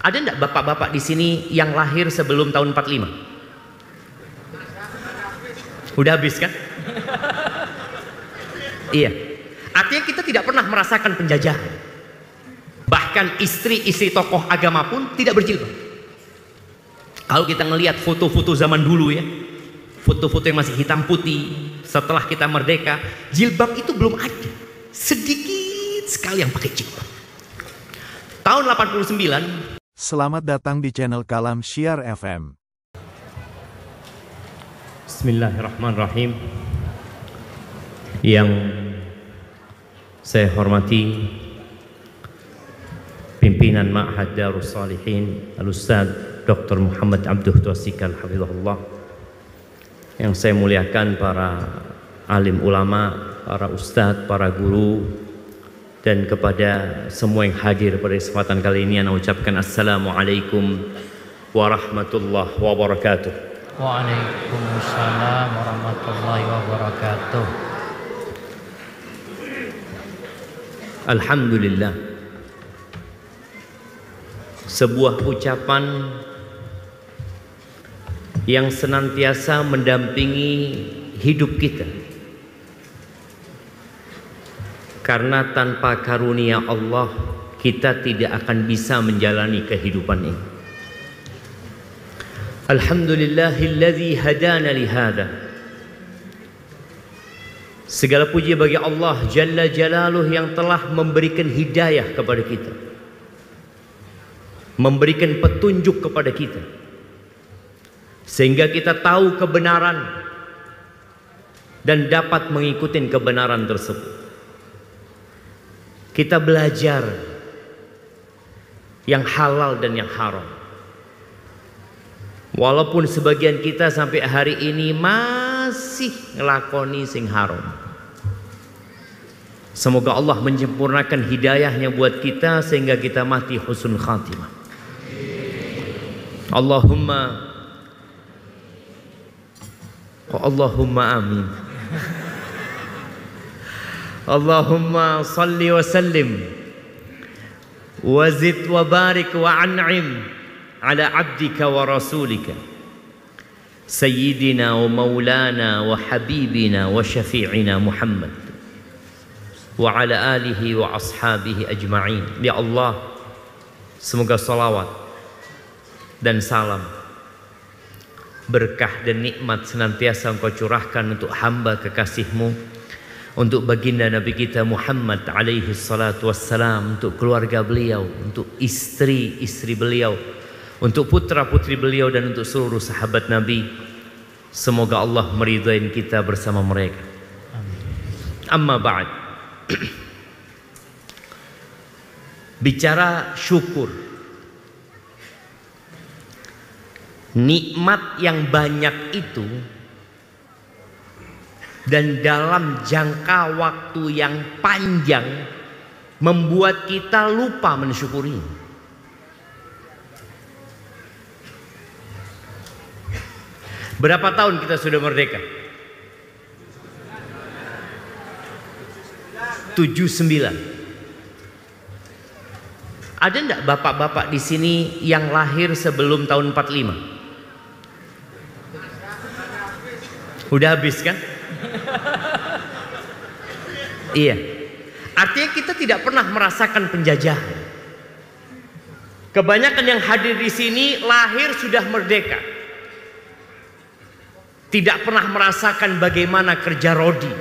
Ada enggak bapak-bapak di sini yang lahir sebelum tahun 45? Udah habis kan? Iya. Artinya kita tidak pernah merasakan penjajahan. Bahkan istri-istri tokoh agama pun tidak berjilbab. Kalau kita ngelihat foto-foto zaman dulu ya, foto-foto yang masih hitam putih setelah kita merdeka, jilbab itu belum ada. Sedikit sekali yang pakai jilbab. Tahun 89. Selamat datang di channel Kalam Syiar FM. Bismillahirrahmanirrahim. Yang saya hormati pimpinan Ma'had Darus Salihin Al-Ustaz Dr. Muhammad Abduh Twasikal Hafizahullah. Yang saya muliakan para alim ulama, para ustadz, para guru, dan kepada semua yang hadir pada kesempatan kali ini, ana ucapkan Assalamualaikum warahmatullahi wabarakatuh. Waalaikumsalam warahmatullahi wabarakatuh. Alhamdulillah, sebuah ucapan yang senantiasa mendampingi hidup kita, karena tanpa karunia Allah kita tidak akan bisa menjalani kehidupan ini. Alhamdulillahilladzi hadana lihada. Segala puji bagi Allah Jalla Jalaluh yang telah memberikan hidayah kepada kita, memberikan petunjuk kepada kita, sehingga kita tahu kebenaran dan dapat mengikuti kebenaran tersebut. Kita belajar yang halal dan yang haram. Walaupun sebagian kita sampai hari ini masih ngelakoni sing haram. Semoga Allah menyempurnakan hidayahnya buat kita sehingga kita mati husnul khatimah. Allahumma amin. Allahumma salli wa sallim wa zid wa barik wa an'im ala abdika wa rasulika sayyidina wa maulana wa habibina wa syafi'ina Muhammad wa ala alihi wa ashabihi ajma'in. Ya Allah, semoga salawat dan salam, berkah dan nikmat senantiasa Engkau curahkan untuk hamba kekasih-Mu, untuk baginda Nabi kita Muhammad alaihi salatu wassalam, untuk keluarga beliau, untuk istri-istri beliau, untuk putra-putri beliau, dan untuk seluruh sahabat Nabi. Semoga Allah meridai kita bersama mereka. Amma ba'd. Bicara syukur, nikmat yang banyak itu dan dalam jangka waktu yang panjang membuat kita lupa mensyukuri. Berapa tahun kita sudah merdeka? 79. Ada enggak bapak-bapak di sini yang lahir sebelum tahun 45? Udah habis kan? Iya. Artinya kita tidak pernah merasakan penjajahan. Kebanyakan yang hadir di sini lahir sudah merdeka, tidak pernah merasakan bagaimana kerja rodi,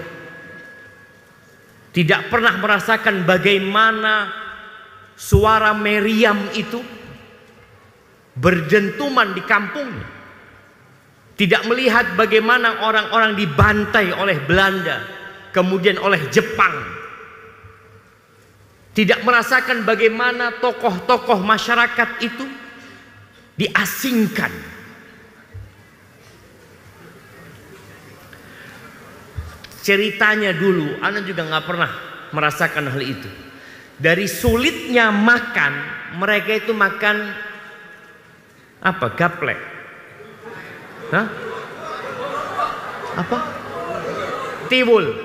tidak pernah merasakan bagaimana suara meriam itu berdentuman di kampungnya, tidak melihat bagaimana orang-orang dibantai oleh Belanda, kemudian oleh Jepang, tidak merasakan bagaimana tokoh-tokoh masyarakat itu diasingkan. Ceritanya dulu, Ana juga nggak pernah merasakan hal itu. Dari sulitnya makan, mereka itu makan apa? Gaplek. Hah? Apa? Tiwul.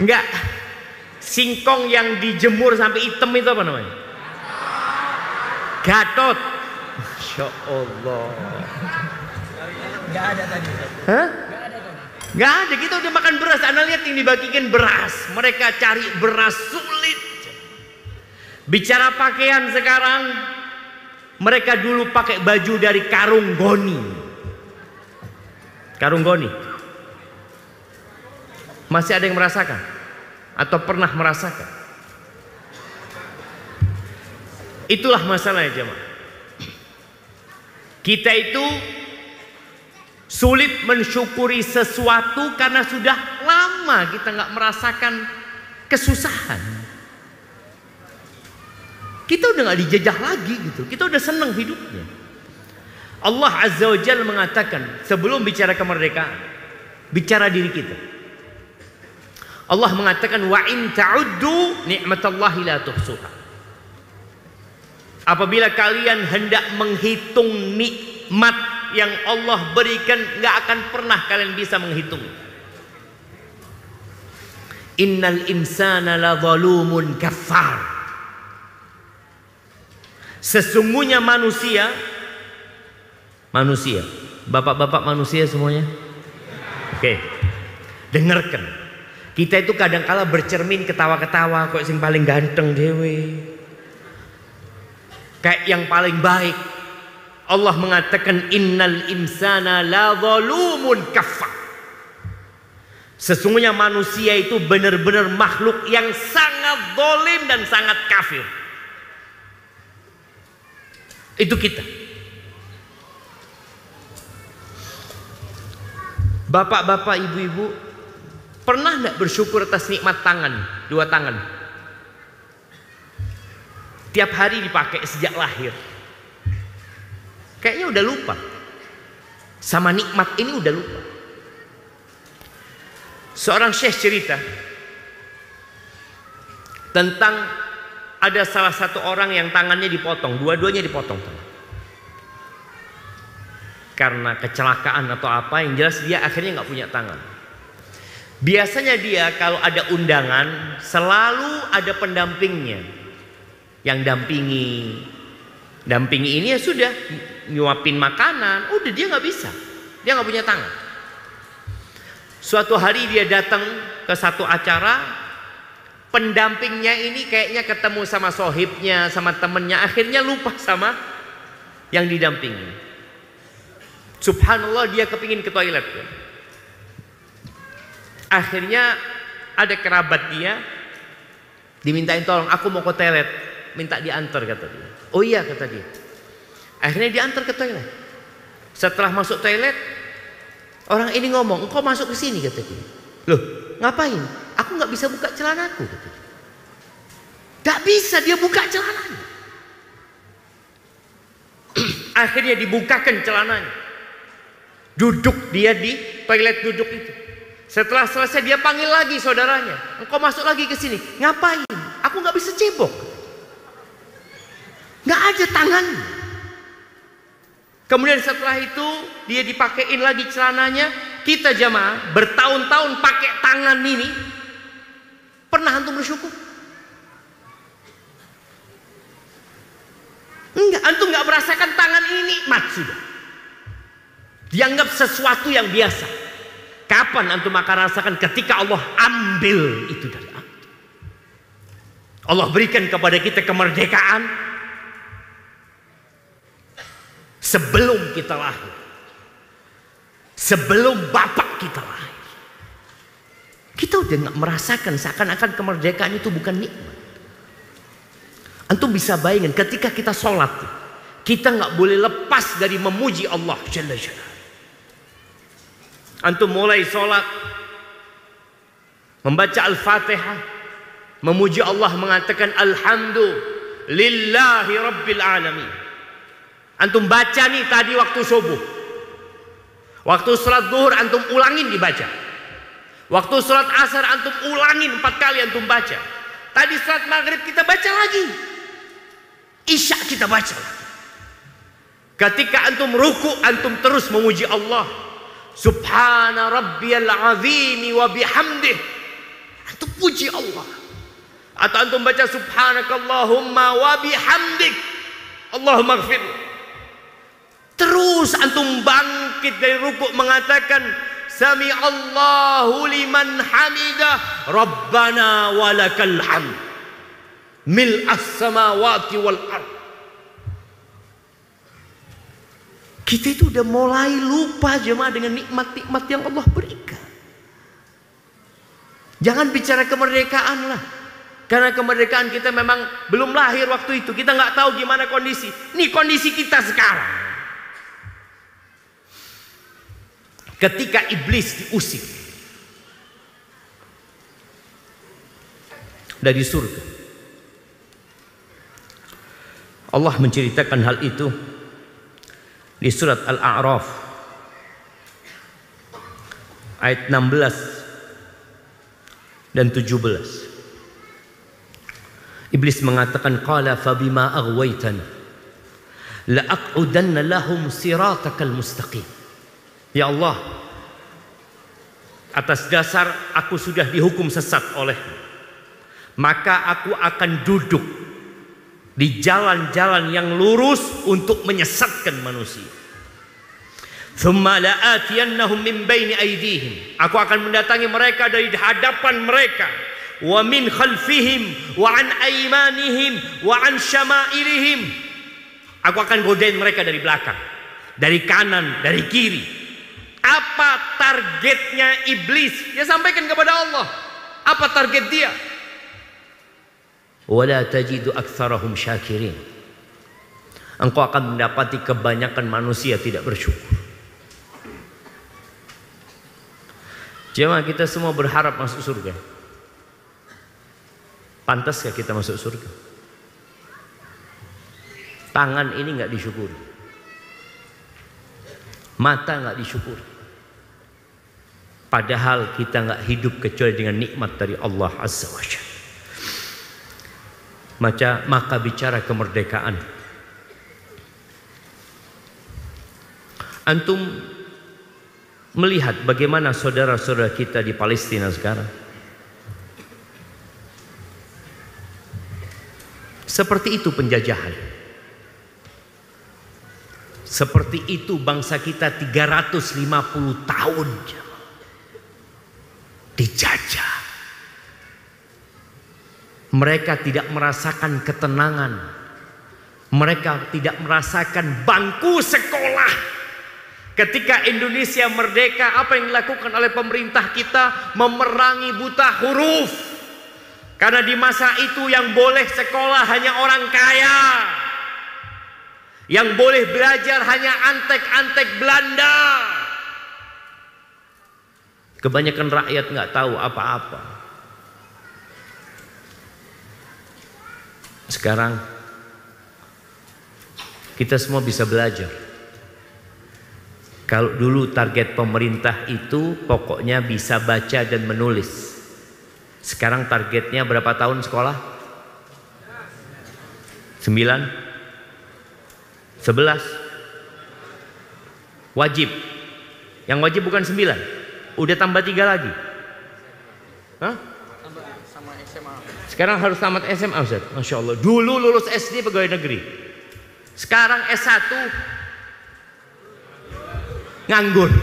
Enggak. Singkong yang dijemur sampai hitam itu apa namanya? Gatot. Masya Allah. Nggak ada tadi. Hah? Nggak ada. Kita udah makan beras. Anda lihat yang dibagikan beras. Mereka cari beras sulit. Bicara pakaian sekarang, mereka dulu pakai baju dari karung goni. Karung goni. Masih ada yang merasakan? Atau pernah merasakan? Itulah masalahnya jemaah. Kita itu sulit mensyukuri sesuatu karena sudah lama kita nggak merasakan kesusahan. Kita udah nggak dijajah lagi gitu. Kita udah seneng hidupnya. Allah Azza wa Jalla mengatakan sebelum bicara kemerdekaan, bicara diri kita. Allah mengatakan wa in ta'uddu ni'matallahi la tuhsuha. Apabila kalian hendak menghitung nikmat yang Allah berikan, nggak akan pernah kalian bisa menghitung. Innal insana la zalumun kafar. Sesungguhnya manusia, bapak-bapak manusia semuanya. Oke, dengarkan. Kita itu kadang-kala bercermin ketawa-ketawa, kok sing paling ganteng dewe, kayak yang paling baik. Allah mengatakan innal insana la zalumun kafar. Sesungguhnya manusia itu benar-benar makhluk yang sangat zalim dan sangat kafir. Itu kita. Bapak-bapak, ibu-ibu, pernah enggak bersyukur atas nikmat tangan? Dua tangan. Tiap hari dipakai sejak lahir. Kayaknya udah lupa. Sama nikmat ini udah lupa. Seorang syekh cerita tentang ada salah satu orang yang tangannya dipotong, dua-duanya dipotong. Karena kecelakaan atau apa, yang jelas dia akhirnya nggak punya tangan. Biasanya dia kalau ada undangan selalu ada pendampingnya yang dampingi ini ya sudah nyuapin makanan, udah dia nggak bisa, dia nggak punya tangan. Suatu hari dia datang ke satu acara, pendampingnya ini kayaknya ketemu sama sohibnya, sama temennya, akhirnya lupa sama yang didampingi. Subhanallah, dia kepingin ke toilet. Akhirnya ada kerabat dia dimintain tolong, aku mau ke toilet, minta diantar kata dia. Oh iya kata dia. Akhirnya diantar ke toilet. Setelah masuk toilet, orang ini ngomong, engkau masuk ke sini kata dia. Loh, ngapain? Aku nggak bisa buka celanaku kata dia. Nggak bisa dia buka celananya. Akhirnya dibukakan celananya. Duduk dia di toilet duduk itu. Setelah selesai dia panggil lagi saudaranya, engkau masuk lagi ke sini. Ngapain? Aku nggak bisa cebok. Nggak ada tangan. Kemudian setelah itu dia dipakein lagi celananya. Kita jamaah bertahun-tahun pakai tangan ini. Pernah antum bersyukur? Enggak, antum nggak merasakan tangan ini nikmat sudah. Dianggap sesuatu yang biasa. Kapan antum akan rasakan? Ketika Allah ambil itu dari antum. Allah berikan kepada kita kemerdekaan sebelum kita lahir, sebelum bapak kita lahir. Kita udah nggak merasakan, seakan-akan kemerdekaan itu bukan nikmat. Antum bisa bayangin ketika kita sholat, kita nggak boleh lepas dari memuji Allah Jalla Jalla. Antum mulai sholat membaca Al-Fatihah, memuji Allah, mengatakan Alhamdulillahi Rabbil Alamin. Antum baca nih tadi waktu subuh, waktu sholat zuhur antum ulangin dibaca, waktu sholat asar antum ulangin 4 kali antum baca. Tadi sholat maghrib kita baca lagi, isya kita baca lagi. Ketika antum ruku antum terus memuji Allah, Subhana rabbiyal azimi wa bihamdih. Antum puji Allah. Atau antum baca subhanakallahumma wa bihamdik Allahumma ighfir. Terus antum bangkit dari rukuk mengatakan sami Allahu liman hamidah rabbana walakal hamd mil'as samawati wal ard. Kita itu udah mulai lupa jemaah dengan nikmat-nikmat yang Allah berikan. Jangan bicara kemerdekaan lah. Karena kemerdekaan kita memang belum lahir waktu itu. Kita nggak tahu gimana kondisi. Ini kondisi kita sekarang. Ketika iblis diusir dari surga, Allah menceritakan hal itu di surat Al-A'raf ayat 16 dan 17. Iblis mengatakan qala fabima aghwaytani la'aq'udanna lahum siratakal mustaqim. Ya Allah, atas dasar aku sudah dihukum sesat olehmu, maka aku akan duduk di jalan-jalan yang lurus untuk menyesatkan manusia. Tsumma la'atiyannahum min baini aydihim, aku akan mendatangi mereka dari hadapan mereka, wa min khalfihim wa an aymanihim wa an syama'ilihim. Aku akan godain mereka dari belakang, dari kanan, dari kiri. Apa targetnya iblis? Dia sampaikan kepada Allah. Apa target dia? Wala tajidu aktsarahum syakirin. Engkau akan mendapati kebanyakan manusia tidak bersyukur. Jemaah, kita semua berharap masuk surga. Pantaskah kita masuk surga? Tangan ini nggak disyukuri, mata nggak disyukuri. Padahal kita nggak hidup kecuali dengan nikmat dari Allah Azza wa Jalla. Maka bicara kemerdekaan, antum melihat bagaimana saudara-saudara kita di Palestina sekarang. Seperti itu penjajahan. Seperti itu bangsa kita 350 tahun dijajah. Mereka tidak merasakan ketenangan. Mereka tidak merasakan bangku sekolah. Ketika Indonesia merdeka, apa yang dilakukan oleh pemerintah kita? Memerangi buta huruf. Karena di masa itu yang boleh sekolah hanya orang kaya. Yang boleh belajar hanya antek-antek Belanda. Kebanyakan rakyat nggak tahu apa-apa. Sekarang kita semua bisa belajar. Kalau dulu target pemerintah itu pokoknya bisa baca dan menulis. Sekarang targetnya berapa tahun sekolah? 9? 11? Wajib. Yang wajib bukan 9. Udah tambah 3 lagi. Hah? Tambah sama SMA. Sekarang harus tamat SMA, Ustaz. Masya Allah. Dulu lulus SD pegawai negeri. Sekarang S1 nganggur.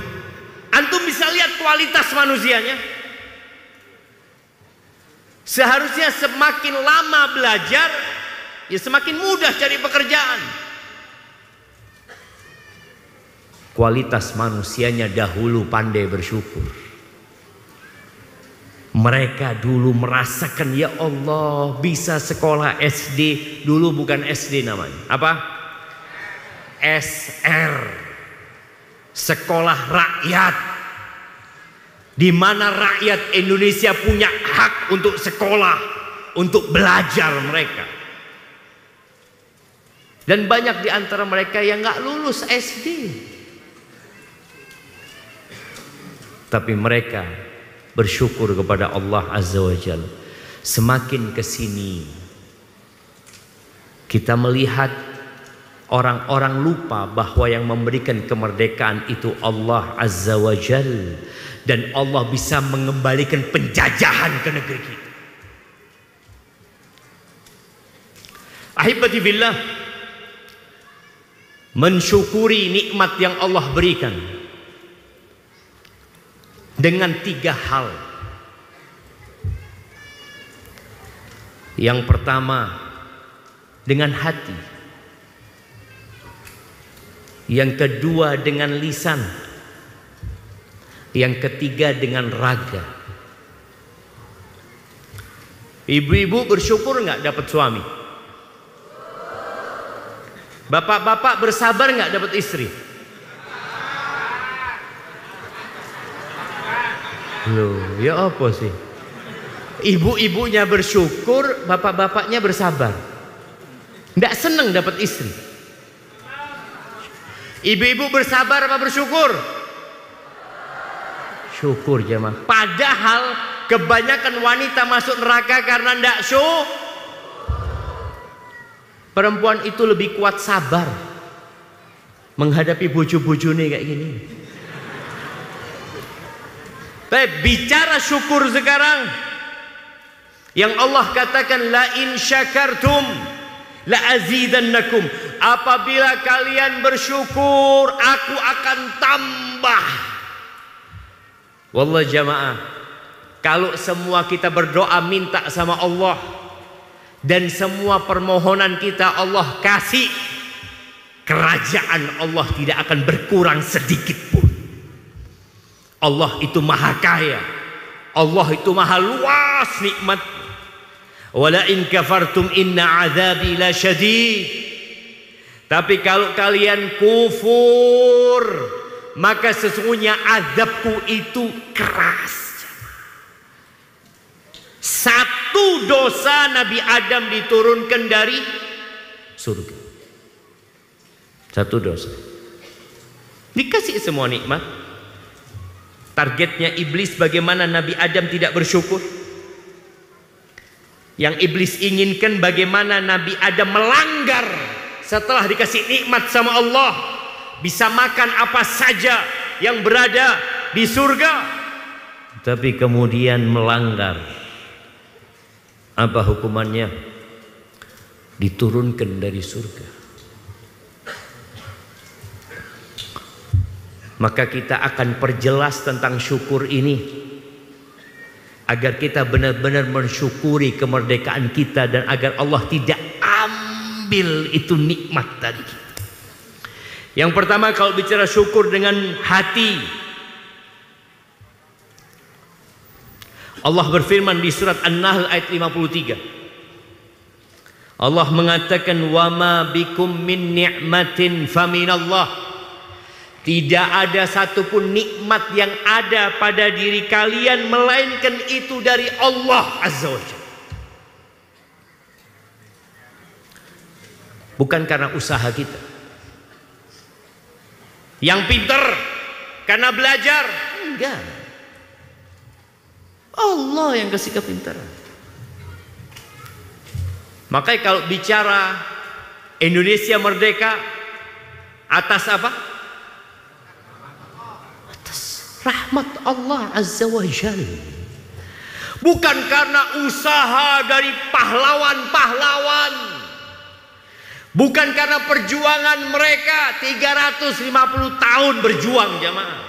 Antum bisa lihat kualitas manusianya. Seharusnya semakin lama belajar, ya semakin mudah cari pekerjaan. Kualitas manusianya dahulu pandai bersyukur. Mereka dulu merasakan, ya Allah, bisa sekolah SD. Dulu bukan SD namanya. Apa? SR. Sekolah rakyat. Di mana rakyat Indonesia punya hak untuk sekolah, untuk belajar mereka. Dan banyak di antara mereka yang nggak lulus SD. Tapi mereka bersyukur kepada Allah Azza wa Jalla. Semakin kesini kita melihat orang-orang lupa bahwa yang memberikan kemerdekaan itu Allah Azza wa Jalla. Dan Allah bisa mengembalikan penjajahan ke negeri kita. Ahibati fillah, mensyukuri nikmat yang Allah berikan dengan 3 hal. Yang pertama dengan hati, yang kedua dengan lisan, yang ketiga dengan raga. Ibu-ibu bersyukur nggak dapat suami? Bapak-bapak bersabar nggak dapat istri? Loh, ya apa sih? Ibu-ibunya bersyukur, bapak-bapaknya bersabar. Nggak seneng dapat istri. Ibu-ibu bersabar apa bersyukur? Syukur jemaah. Padahal kebanyakan wanita masuk neraka karena ndak syukur. Perempuan itu lebih kuat sabar menghadapi bojo-bojone kayak gini. Tapi bicara syukur sekarang, yang Allah katakan la in syakartum la azidannakum. Apabila kalian bersyukur, aku akan tambah. Wallah jamaah, kalau semua kita berdoa minta sama Allah dan semua permohonan kita Allah kasih, kerajaan Allah tidak akan berkurang sedikit pun. Allah itu maha kaya, Allah itu maha luas nikmat. Wala in kafartum inna azabi la syadid. Tapi kalau kalian kufur, maka sesungguhnya azabku itu keras. Satu dosa Nabi Adam diturunkan dari surga. Satu dosa. Dikasih semua nikmat. Targetnya iblis bagaimana Nabi Adam tidak bersyukur. Yang iblis inginkan bagaimana Nabi Adam melanggar setelah dikasih nikmat sama Allah. Bisa makan apa saja yang berada di surga. Tapi kemudian melanggar. Apa hukumannya? Diturunkan dari surga. Maka kita akan perjelas tentang syukur ini, agar kita benar-benar mensyukuri kemerdekaan kita dan agar Allah tidak ambil itu nikmat dari kita. Yang pertama, kalau bicara syukur dengan hati, Allah berfirman di surat An-Nahl ayat 53. Allah mengatakan wa ma bikum min ni'matin faminallah. Tidak ada satupun nikmat yang ada pada diri kalian melainkan itu dari Allah Azza wa Jalla. Bukan karena usaha kita. Yang pintar karena belajar, enggak. Allah yang kasih kepintaran. Makanya kalau bicara Indonesia merdeka atas apa? Atas rahmat Allah Azza wa Jalla. Bukan karena usaha dari pahlawan-pahlawan. Bukan karena perjuangan mereka 350 tahun berjuang jamaah.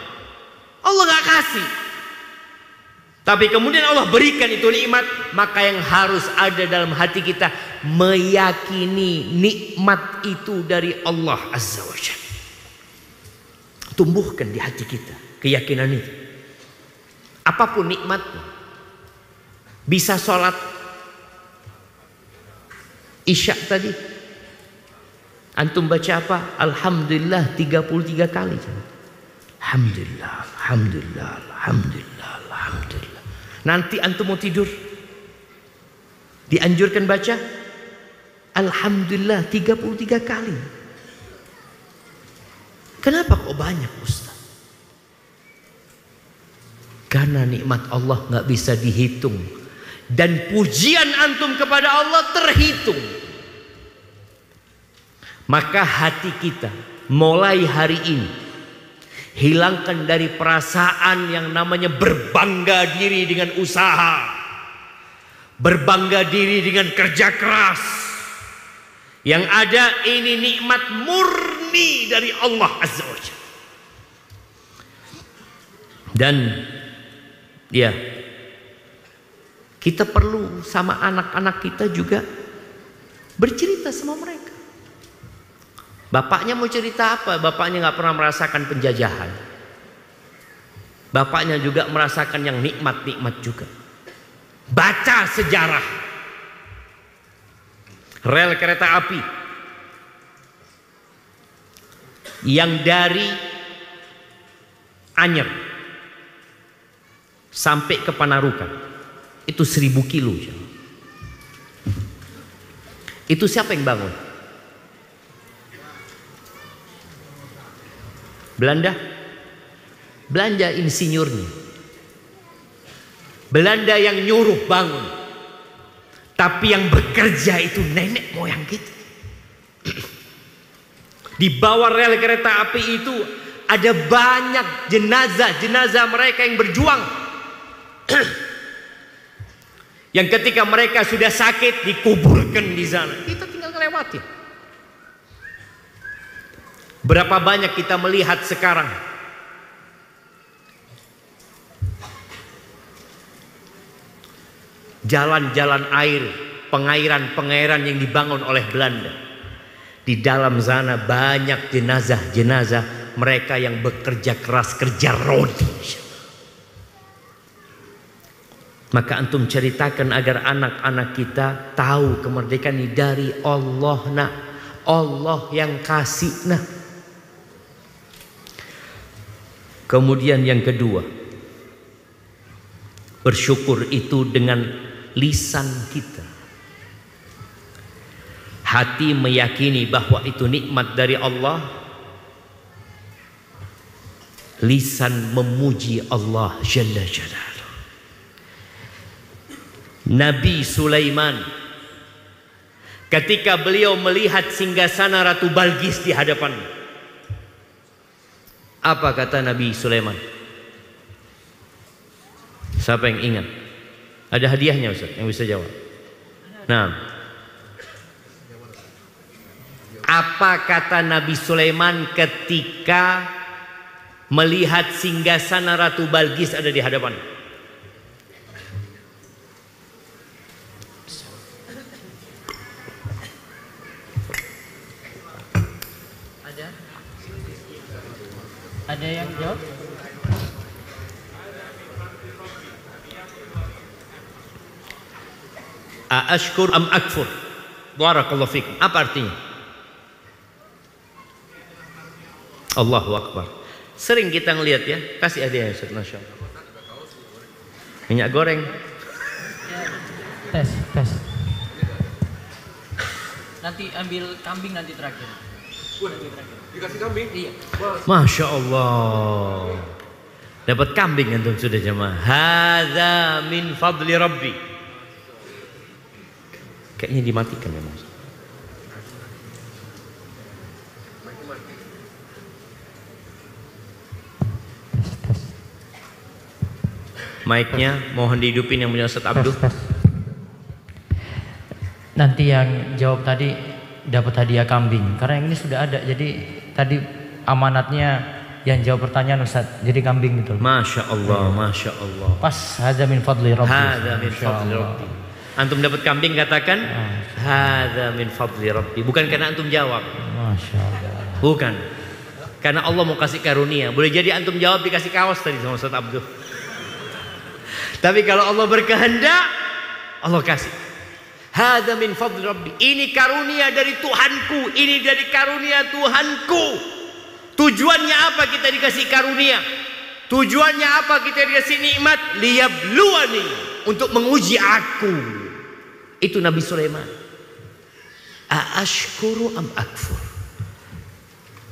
Allah gak kasih. Tapi kemudian Allah berikan itu nikmat. Maka yang harus ada dalam hati kita, meyakini nikmat itu dari Allah Azza wa Jalla. Tumbuhkan di hati kita keyakinan itu. Apapun nikmatnya. Bisa sholat Isya tadi, antum baca apa? Alhamdulillah 33 kali. Alhamdulillah, alhamdulillah, alhamdulillah, alhamdulillah. Nanti antum mau tidur, dianjurkan baca alhamdulillah 33 kali. Kenapa kok banyak Ustaz? Karena nikmat Allah nggak bisa dihitung dan pujian antum kepada Allah terhitung. Maka hati kita mulai hari ini hilangkan dari perasaan yang namanya berbangga diri dengan usaha, berbangga diri dengan kerja keras, Yang ada ini nikmat murni dari Allah Azza wa Jalla. Dan ya, kita perlu sama anak-anak kita juga bercerita sama mereka. Bapaknya mau cerita apa? Bapaknya nggak pernah merasakan penjajahan. Bapaknya juga merasakan yang nikmat-nikmat juga. Baca sejarah rel kereta api yang dari Anyer sampai ke Panarukan, itu 1000 kilo. Itu siapa yang bangun? Belanda. Belanda insinyurnya. Belanda yang nyuruh bangun. Tapi yang bekerja itu nenek moyang kita. Di bawah rel kereta api itu ada banyak jenazah mereka yang berjuang. Yang ketika mereka sudah sakit dikuburkan di sana. Kita tinggal melewati. Berapa banyak kita melihat sekarang jalan-jalan air, pengairan yang dibangun oleh Belanda. Di dalam sana banyak jenazah mereka yang bekerja keras, kerja rodi. Maka antum ceritakan agar anak-anak kita tahu kemerdekaan ini dari Allah, nak. Allah yang kasih, nak. Kemudian yang kedua, bersyukur itu dengan lisan kita. Hati meyakini bahwa itu nikmat dari Allah. Lisan memuji Allah Jalla Jalaluh. Nabi Sulaiman ketika beliau melihat singgasana Ratu Balqis di hadapannya, apa kata Nabi Sulaiman? Siapa yang ingat? Ada hadiahnya Ustaz yang bisa jawab. Nah, apa kata Nabi Sulaiman ketika melihat singgasana Ratu Balqis ada di hadapan? Ada yang jawab? Ashkur am akfur? Barakallahu fikum. Apa artinya? Allahu Akbar. Sering kita ngelihat ya, kasih hadiah Ustaz, Masya Allah. Minyak goreng. Tes. Nanti ambil kambing nanti terakhir. Dikasih kambing? Iya. Masya Allah. Dapat kambing antum sudah jemaah. Hadza min fadli Rabbi. Kayaknya dimatikan memang. Mic-nya mohon dihidupin yang punya Ustaz Abdul. Nanti yang jawab tadi dapat hadiah kambing. Karena yang ini sudah ada. Jadi tadi amanatnya yang jawab pertanyaan Ustaz. Jadi kambing gitu. Masya Allah, Masya Allah. Pas hadza min fadli Rabbi. Hadza min fadli Rabbi. Antum dapat kambing katakan hadza min fadli Rabbi. Bukan karena antum jawab. Masya Allah. Bukan. Karena Allah mau kasih karunia. Boleh jadi antum jawab dikasih kaos tadi sama Ustaz Abdul. Tapi kalau Allah berkehendak, Allah kasih. Hadza min fadli Rabbi. Ini karunia dari Tuhanku. Ini dari karunia Tuhanku. Tujuannya apa kita dikasih karunia? Tujuannya apa kita dikasih nikmat? Liyabluwani, untuk menguji aku. Itu Nabi Sulaiman. Aashkuru am akfur?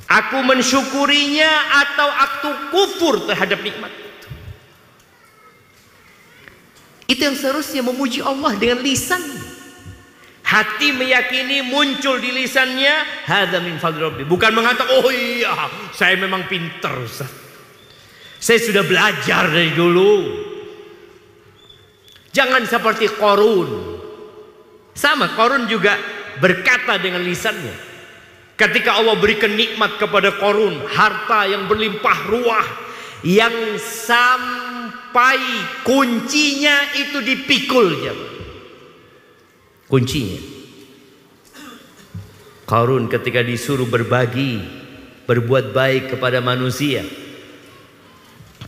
Aku mensyukurinya atau aku kufur terhadap nikmat? Itu yang seharusnya memuji Allah dengan lisan. Hati meyakini, muncul di lisannya hadza min fadli Rabbi. Bukan mengatakan, oh iya saya memang pintar Ustaz, saya sudah belajar dari dulu. Jangan seperti Qarun. Sama, Qarun juga berkata dengan lisannya. Ketika Allah berikan nikmat kepada Qarun, harta yang berlimpah ruah, yang sampai kuncinya itu dipikul, kuncinya. Qarun ketika disuruh berbagi, berbuat baik kepada manusia,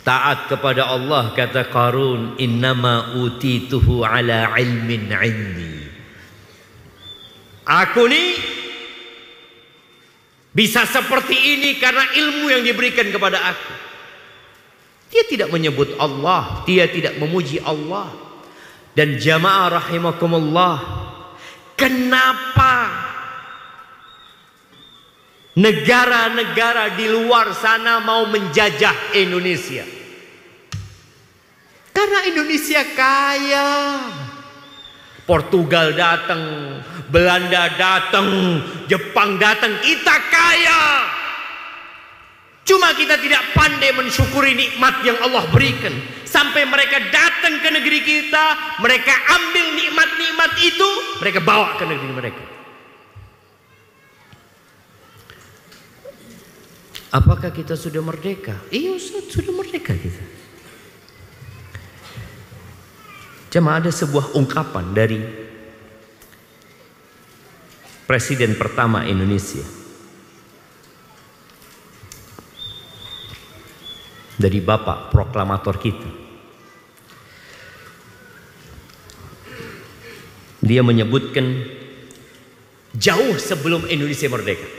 taat kepada Allah, kata Qarun, innama utituhu ala ilmin indi. Aku nih bisa seperti ini karena ilmu yang diberikan kepada aku. Dia tidak menyebut Allah, dia tidak memuji Allah. Dan jamaah rahimakumullah, kenapa negara-negara di luar sana mau menjajah Indonesia? Karena Indonesia kaya. Portugal datang, Belanda datang, Jepang datang, kita kaya. Cuma kita tidak pandai mensyukuri nikmat yang Allah berikan. Sampai mereka datang ke negeri kita, mereka ambil nikmat-nikmat itu, mereka bawa ke negeri mereka. Apakah kita sudah merdeka? Iya, sudah merdeka kita. Cuma ada sebuah ungkapan dari Presiden pertama Indonesia, dari Bapak proklamator kita. Dia menyebutkan jauh sebelum Indonesia merdeka,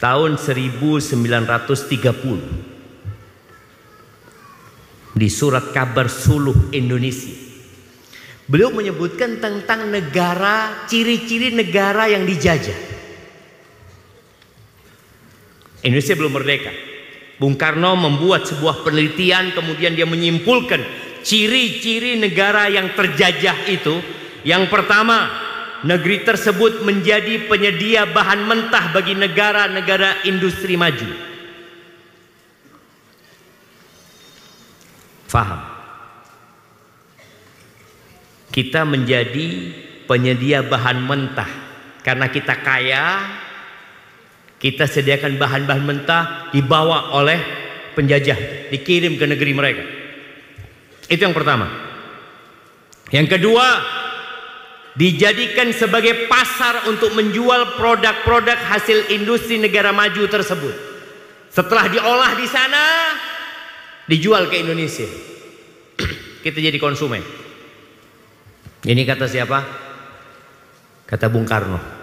tahun 1930, di surat kabar Suluh Indonesia, beliau menyebutkan tentang negara, ciri-ciri negara yang dijajah. Indonesia belum merdeka. Bung Karno membuat sebuah penelitian, kemudian dia menyimpulkan ciri-ciri negara yang terjajah itu. Yang pertama, negeri tersebut menjadi penyedia bahan mentah bagi negara-negara industri maju. Faham? Kita menjadi penyedia bahan mentah karena kita kaya. Kita sediakan bahan-bahan mentah, dibawa oleh penjajah, dikirim ke negeri mereka. Itu yang pertama. Yang kedua, dijadikan sebagai pasar untuk menjual produk-produk hasil industri negara maju tersebut. Setelah diolah di sana, dijual ke Indonesia. Kita jadi konsumen. Ini kata siapa? Kata Bung Karno.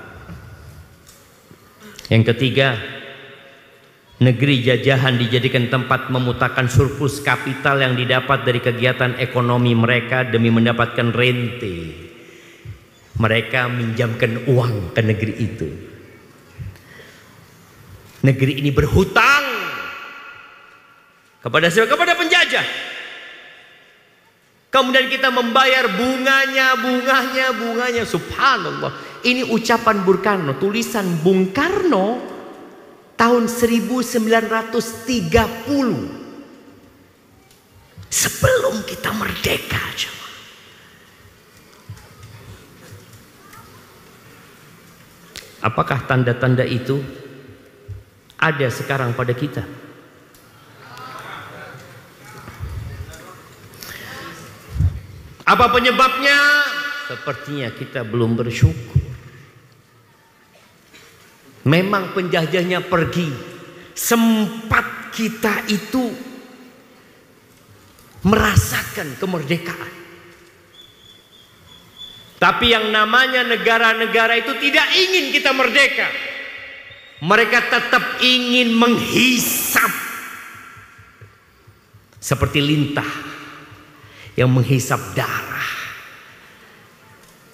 Yang ketiga, negeri jajahan dijadikan tempat memutakan surplus kapital yang didapat dari kegiatan ekonomi mereka demi mendapatkan rente. Mereka minjamkan uang ke negeri itu. Negeri ini berhutang kepada siapa? Kepada penjajah. Kemudian kita membayar bunganya. Subhanallah. Ini ucapan Bung Karno, tulisan Bung Karno tahun 1930. Sebelum kita merdeka. Apakah tanda-tanda itu ada sekarang pada kita? Apa penyebabnya? Sepertinya kita belum bersyukur. Memang penjajahnya pergi, sempat kita itu merasakan kemerdekaan. Tapi yang namanya negara-negara itu tidak ingin kita merdeka. Mereka tetap ingin menghisap seperti lintah yang menghisap darah.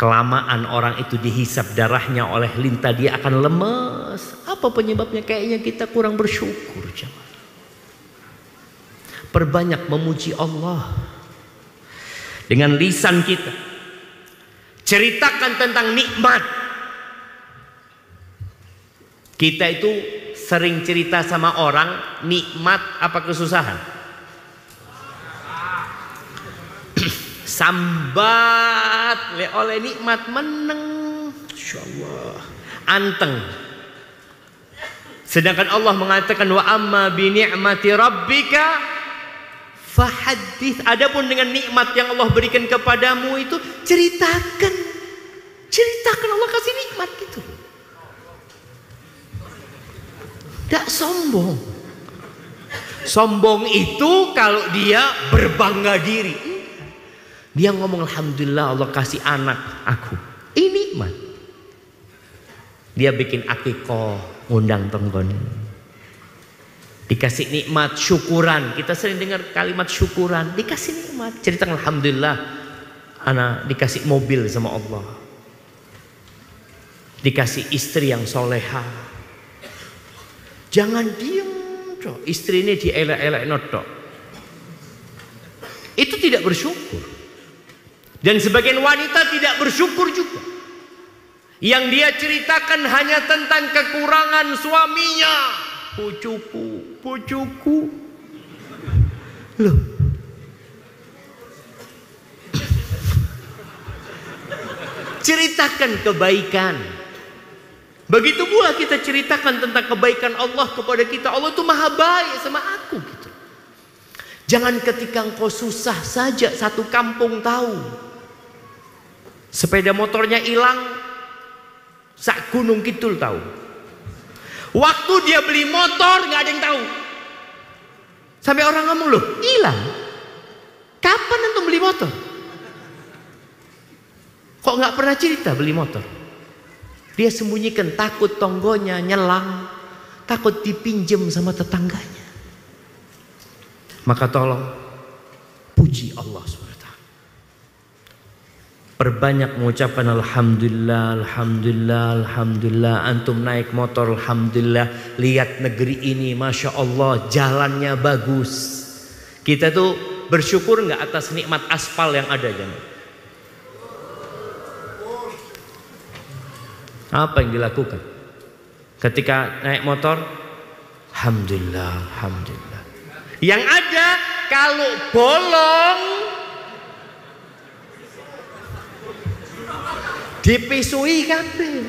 Kelamaan orang itu dihisap darahnya oleh lintah, dia akan lemes. Apa penyebabnya? Kayaknya kita kurang bersyukur. Perbanyak memuji Allah dengan lisan kita. Ceritakan tentang nikmat. Kita itu sering cerita sama orang nikmat apa kesusahan. Sambat oleh nikmat meneng. Masya Allah, anteng. Sedangkan Allah mengatakan wa amma bi ni'mati rabbika fahaddits. Adapun dengan nikmat yang Allah berikan kepadamu itu ceritakan. Ceritakan Allah kasih nikmat gitu. Tidak sombong. Sombong itu kalau dia berbangga diri. Dia ngomong alhamdulillah Allah kasih anak aku. Ini nikmat. Dia bikin akikoh, ngundang tonggon. Dikasih nikmat syukuran. Kita sering dengar kalimat syukuran. Dikasih nikmat. Cerita alhamdulillah anak dikasih mobil sama Allah. Dikasih istri yang soleha. Jangan diem dong. Istri ini dielak-elak notok. Itu tidak bersyukur. Dan sebagian wanita tidak bersyukur juga. Yang dia ceritakan hanya tentang kekurangan suaminya. Pucuku. Loh. Ceritakan kebaikan. Begitu pula kita ceritakan tentang kebaikan Allah kepada kita. Allah itu maha baik sama aku gitu. Jangan ketika engkau susah saja satu kampung tahu. Sepeda motornya hilang, sak gunung kidul tahu. Waktu dia beli motor nggak ada yang tahu. Sampai orang ngomong, loh hilang. Kapan antum beli motor? Kok nggak pernah cerita beli motor? Dia sembunyikan, takut tonggonya nyelang, takut dipinjam sama tetangganya. Maka tolong puji Allah SWT. Perbanyak mengucapkan alhamdulillah, alhamdulillah, alhamdulillah. Antum naik motor alhamdulillah. Lihat negeri ini Masya Allah jalannya bagus. Kita tuh bersyukur nggak atas nikmat aspal yang ada jemaah? Apa yang dilakukan ketika naik motor? Alhamdulillah, alhamdulillah. Yang ada kalau bolong dipisui kabeh.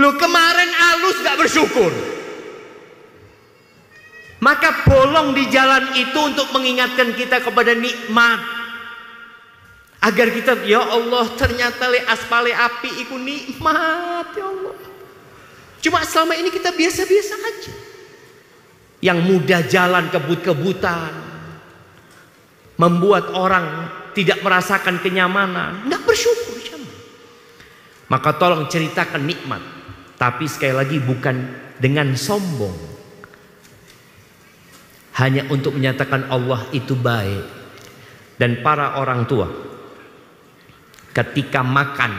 Lu kemarin alus gak bersyukur. Maka bolong di jalan itu untuk mengingatkan kita kepada nikmat. Agar kita, ya Allah ternyata le aspale api iku nikmat ya Allah. Cuma selama ini kita biasa-biasa aja. Yang mudah jalan kebut-kebutan. Membuat orang tidak merasakan kenyamanan. Nggak bersyukur. Maka tolong ceritakan nikmat. Tapi sekali lagi bukan dengan sombong. Hanya untuk menyatakan Allah itu baik. Dan para orang tua ketika makan,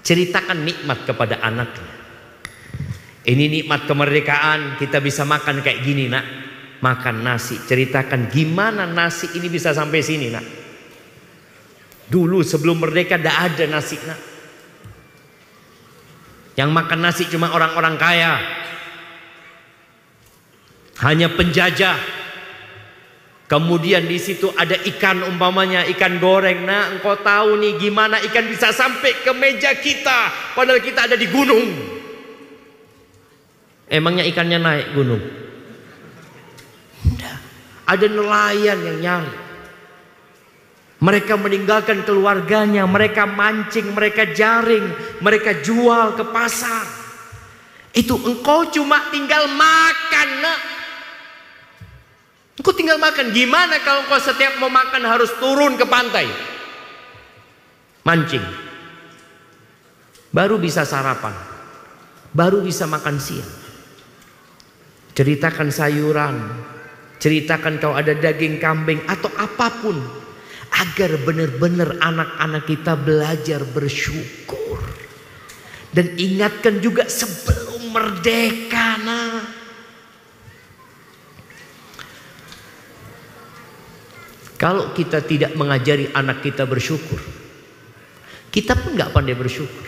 ceritakan nikmat kepada anaknya. Ini nikmat kemerdekaan, kita bisa makan kayak gini nak. Makan nasi, ceritakan gimana nasi ini bisa sampai sini nak. Dulu sebelum merdeka tidak ada nasi nak. Yang makan nasi cuma orang-orang kaya. Hanya penjajah. Kemudian di situ ada ikan umpamanya ikan goreng. Nah, engkau tahu nih gimana ikan bisa sampai ke meja kita padahal kita ada di gunung. Emangnya ikannya naik gunung? Tidak. Ada nelayan yang nyari. Mereka meninggalkan keluarganya, mereka mancing, mereka jaring, mereka jual ke pasar. Itu engkau cuma tinggal makan, nak. Engkau tinggal makan. Gimana kalau engkau setiap mau makan harus turun ke pantai mancing? Baru bisa sarapan, baru bisa makan siang. Ceritakan sayuran, ceritakan kalau ada daging kambing atau apapun, agar benar-benar anak-anak kita belajar bersyukur. Dan ingatkan juga sebelum merdeka, nah. Kalau kita tidak mengajari anak kita bersyukur, kita pun nggak pandai bersyukur.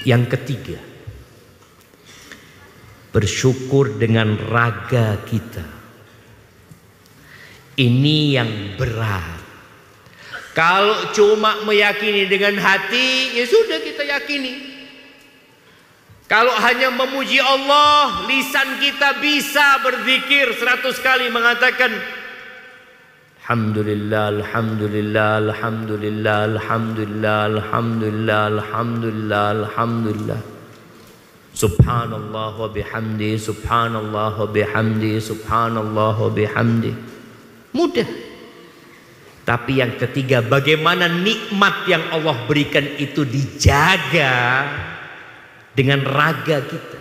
Yang ketiga, bersyukur dengan raga kita. Ini yang berat. Kalau cuma meyakini dengan hati, ya sudah kita yakini. Kalau hanya memuji Allah, lisan kita bisa berzikir 100 kali mengatakan Alhamdulillah, Alhamdulillah, Alhamdulillah, Alhamdulillah, Alhamdulillah, Alhamdulillah, Alhamdulillah. Subhanallah wa bihamdi, Subhanallah wa bihamdi, Subhanallah wa bihamdi. Mudah. Tapi yang ketiga, bagaimana nikmat yang Allah berikan itu dijaga dengan raga kita.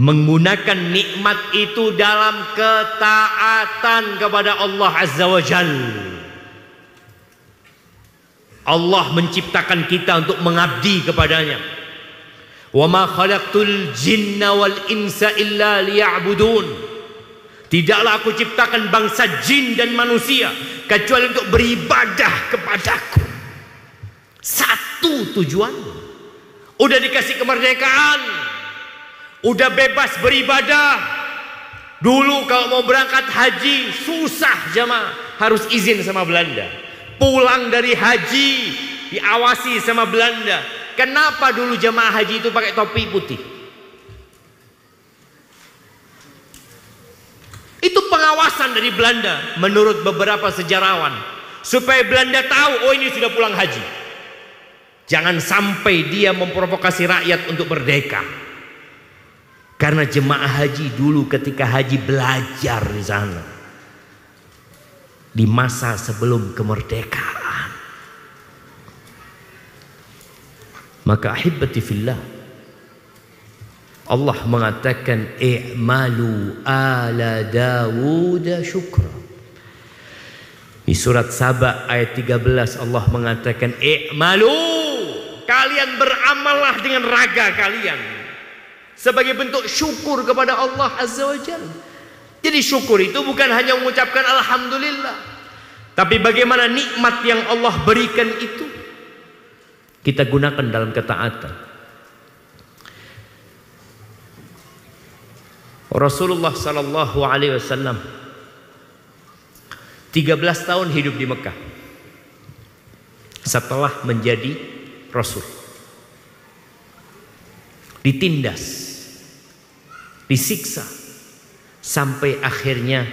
Menggunakan nikmat itu dalam ketaatan kepada Allah Azza wa Jalla. Allah menciptakan kita untuk mengabdi kepadanya. Wa ma khalaqtul jinna wal insa illa liya'budun. Tidaklah aku ciptakan bangsa jin dan manusia kecuali untuk beribadah kepadaku. Satu tujuan. Udah dikasih kemerdekaan, udah bebas beribadah. Dulu kalau mau berangkat haji susah jamaah, harus izin sama Belanda. Pulang dari haji diawasi sama Belanda. Kenapa dulu jamaah haji itu pakai topi putih? Itu pengawasan dari Belanda menurut beberapa sejarawan, supaya Belanda tahu, oh ini sudah pulang haji. Jangan sampai dia memprovokasi rakyat untuk merdeka. Karena jemaah haji dulu ketika haji belajar di sana di masa sebelum kemerdekaan. Maka ahibati fillah, Allah mengatakan i'malu ala Dawud syukra. Di surat Saba ayat 13 Allah mengatakan i'malu, kalian beramallah dengan raga kalian sebagai bentuk syukur kepada Allah Azza wa Jalla. Jadi syukur itu bukan hanya mengucapkan alhamdulillah, tapi bagaimana nikmat yang Allah berikan itu kita gunakan dalam ketaatan. Rasulullah sallallahu alaihi wasallam 13 tahun hidup di Mekah setelah menjadi Rasul. Ditindas, disiksa, sampai akhirnya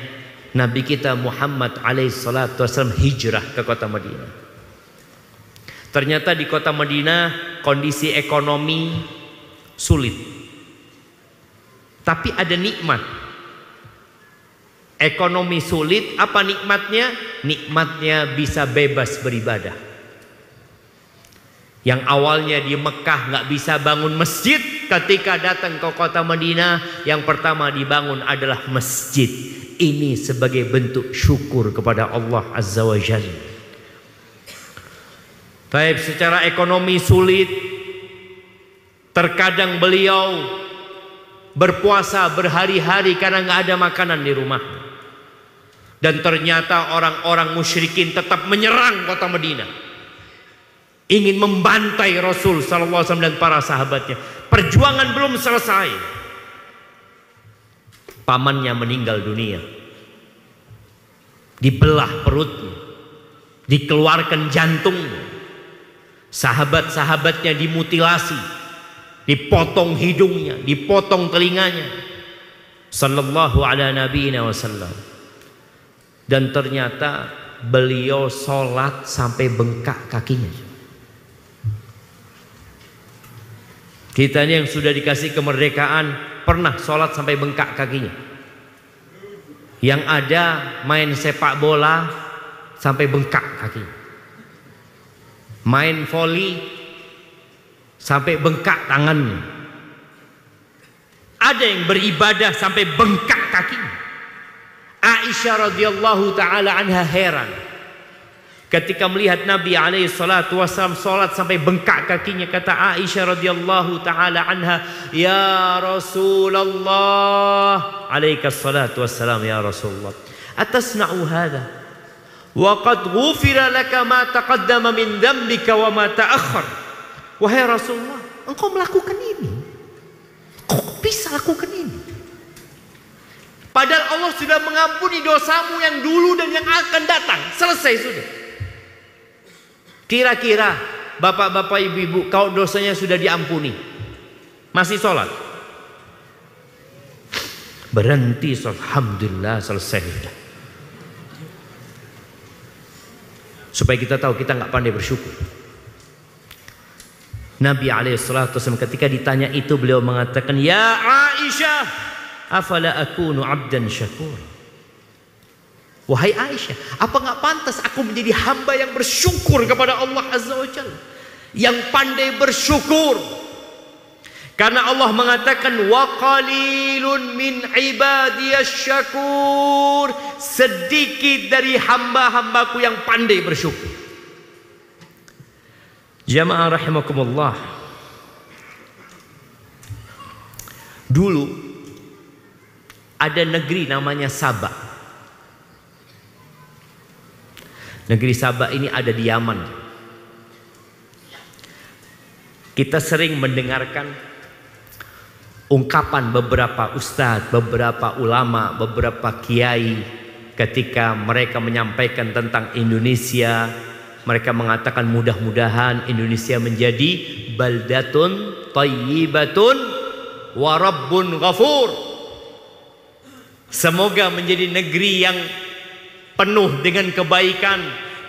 Nabi kita Muhammad alaihi salatu wasallam hijrah ke kota Madinah. Ternyata di kota Madinah kondisi ekonomi sulit. Tapi ada nikmat. Ekonomi sulit, apa nikmatnya? Nikmatnya bisa bebas beribadah. Yang awalnya di Mekah nggak bisa bangun masjid, ketika datang ke kota Madinah, yang pertama dibangun adalah masjid. Ini sebagai bentuk syukur kepada Allah Azza wa Jalla. Baik, secara ekonomi sulit, terkadang beliau berpuasa berhari-hari karena nggak ada makanan di rumah. Dan ternyata orang-orang musyrikin tetap menyerang kota Madinah, ingin membantai Rasul sallallahu alaihi wasallam dan para sahabatnya. Perjuangan belum selesai, pamannya meninggal dunia, dibelah perutnya, dikeluarkan jantungnya, sahabat-sahabatnya dimutilasi, dipotong hidungnya, dipotong telinganya, sallallahu ala nabiyina wasallam. Dan ternyata beliau sholat sampai bengkak kakinya. Kita ini yang sudah dikasih kemerdekaan pernah sholat sampai bengkak kakinya. Yang ada main sepak bola sampai bengkak kakinya, main voli sampai bengkak tangannya. Ada yang beribadah sampai bengkak kakinya. Aisyah radhiyallahu taala anha heran ketika melihat Nabi alaihi salatu wasallam salat sampai bengkak kakinya. Kata Aisyah radhiyallahu taala anha, "Ya Rasulullah, alaika salatu wassalam ya Rasulullah, atasna'u hadha wa qad ghufira laka ma taqaddama min dhanbika wa ma ta'akhkhar." Wahai Rasulullah, engkau melakukan ini, kok bisa lakukan ini? Padahal Allah sudah mengampuni dosamu yang dulu dan yang akan datang. Selesai sudah. Kira-kira bapak-bapak, ibu-ibu, kalau dosanya sudah diampuni, masih sholat? Berhenti sholat. Alhamdulillah, selesai sudah. Supaya kita tahu kita nggak pandai bersyukur. Nabi SAW ketika ditanya itu, beliau mengatakan, ya Aisyah, afala akunu abdan syakur. Wahai Aisyah, apa nggak pantas aku menjadi hamba yang bersyukur kepada Allah Azza wa Jalla, yang pandai bersyukur? Karena Allah mengatakan, wa qalilun min ibadiyasy syakur, sedikit dari hamba-hambaku yang pandai bersyukur. Jamaah rahimakumullah, dulu ada negeri namanya Sabah. Negeri Sabah ini ada di Yaman. Kita sering mendengarkan ungkapan beberapa ustadz, beberapa ulama, beberapa kiai ketika mereka menyampaikan tentang Indonesia. Mereka mengatakan mudah-mudahan Indonesia menjadi baldatun thayyibatun wa rabbun ghafur. Semoga menjadi negeri yang penuh dengan kebaikan,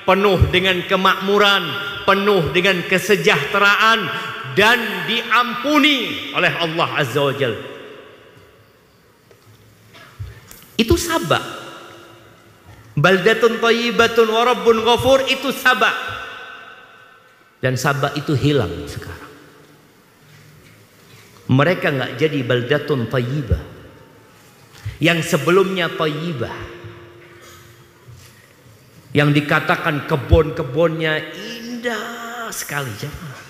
penuh dengan kemakmuran, penuh dengan kesejahteraan, dan diampuni oleh Allah Azza wa Jalla. Itu Sabah. Baldatun thayyibatun wa rabbun ghafur, itu Sabah. Dan Sabah itu hilang sekarang. Mereka nggak jadi baldatun thayyibah. Yang sebelumnya thayyibah, yang dikatakan kebun-kebunnya indah sekali, jemaah.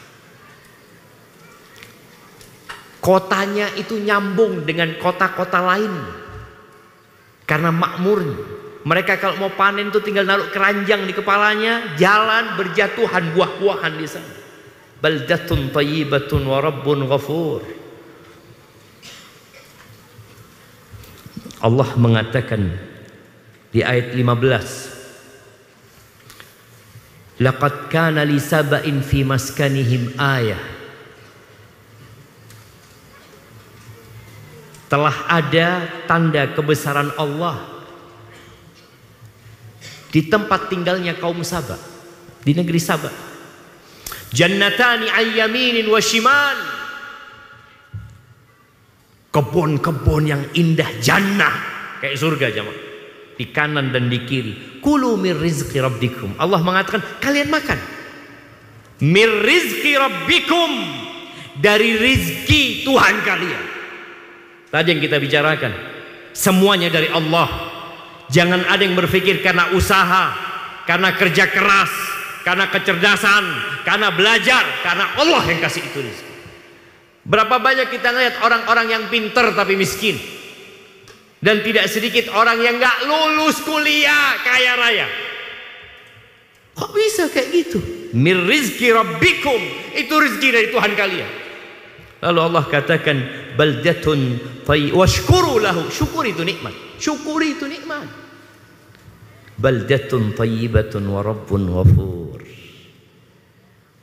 Kotanya itu nyambung dengan kota-kota lain karena makmurnya. Mereka kalau mau panen itu tinggal naruh keranjang di kepalanya, jalan berjatuhan buah-buahan di sana. Baldatun thayyibatun wa rabbun ghafur. Allah mengatakan di ayat 15, laqad kana li saba'in fi maskanihim ayah. Telah ada tanda kebesaran Allah di tempat tinggalnya kaum Sabah, di negeri Sabah. Jannatani ayyaminin wa shimal, kebun-kebun yang indah, jannah kayak surga jemaah, di kanan dan di kiri. Kulu mir rizqi rabbikum, Allah mengatakan kalian makan mir rizqi rabbikum, dari rizki Tuhan kalian. Tadi yang kita bicarakan, semuanya dari Allah. Jangan ada yang berpikir karena usaha, karena kerja keras, karena kecerdasan, karena belajar, karena Allah yang kasih itu rezeki. Berapa banyak kita lihat orang-orang yang pintar tapi miskin, dan tidak sedikit orang yang nggak lulus kuliah kaya raya. Kok bisa kayak gitu? Mir rizki rabbikum, itu rezeki dari Tuhan kalian. Lalu Allah katakan baldatun washkuru lahu, syukur itu nikmat, syukuri itu nikmat. Baldatun thayyibatun wa rabbun ghafur,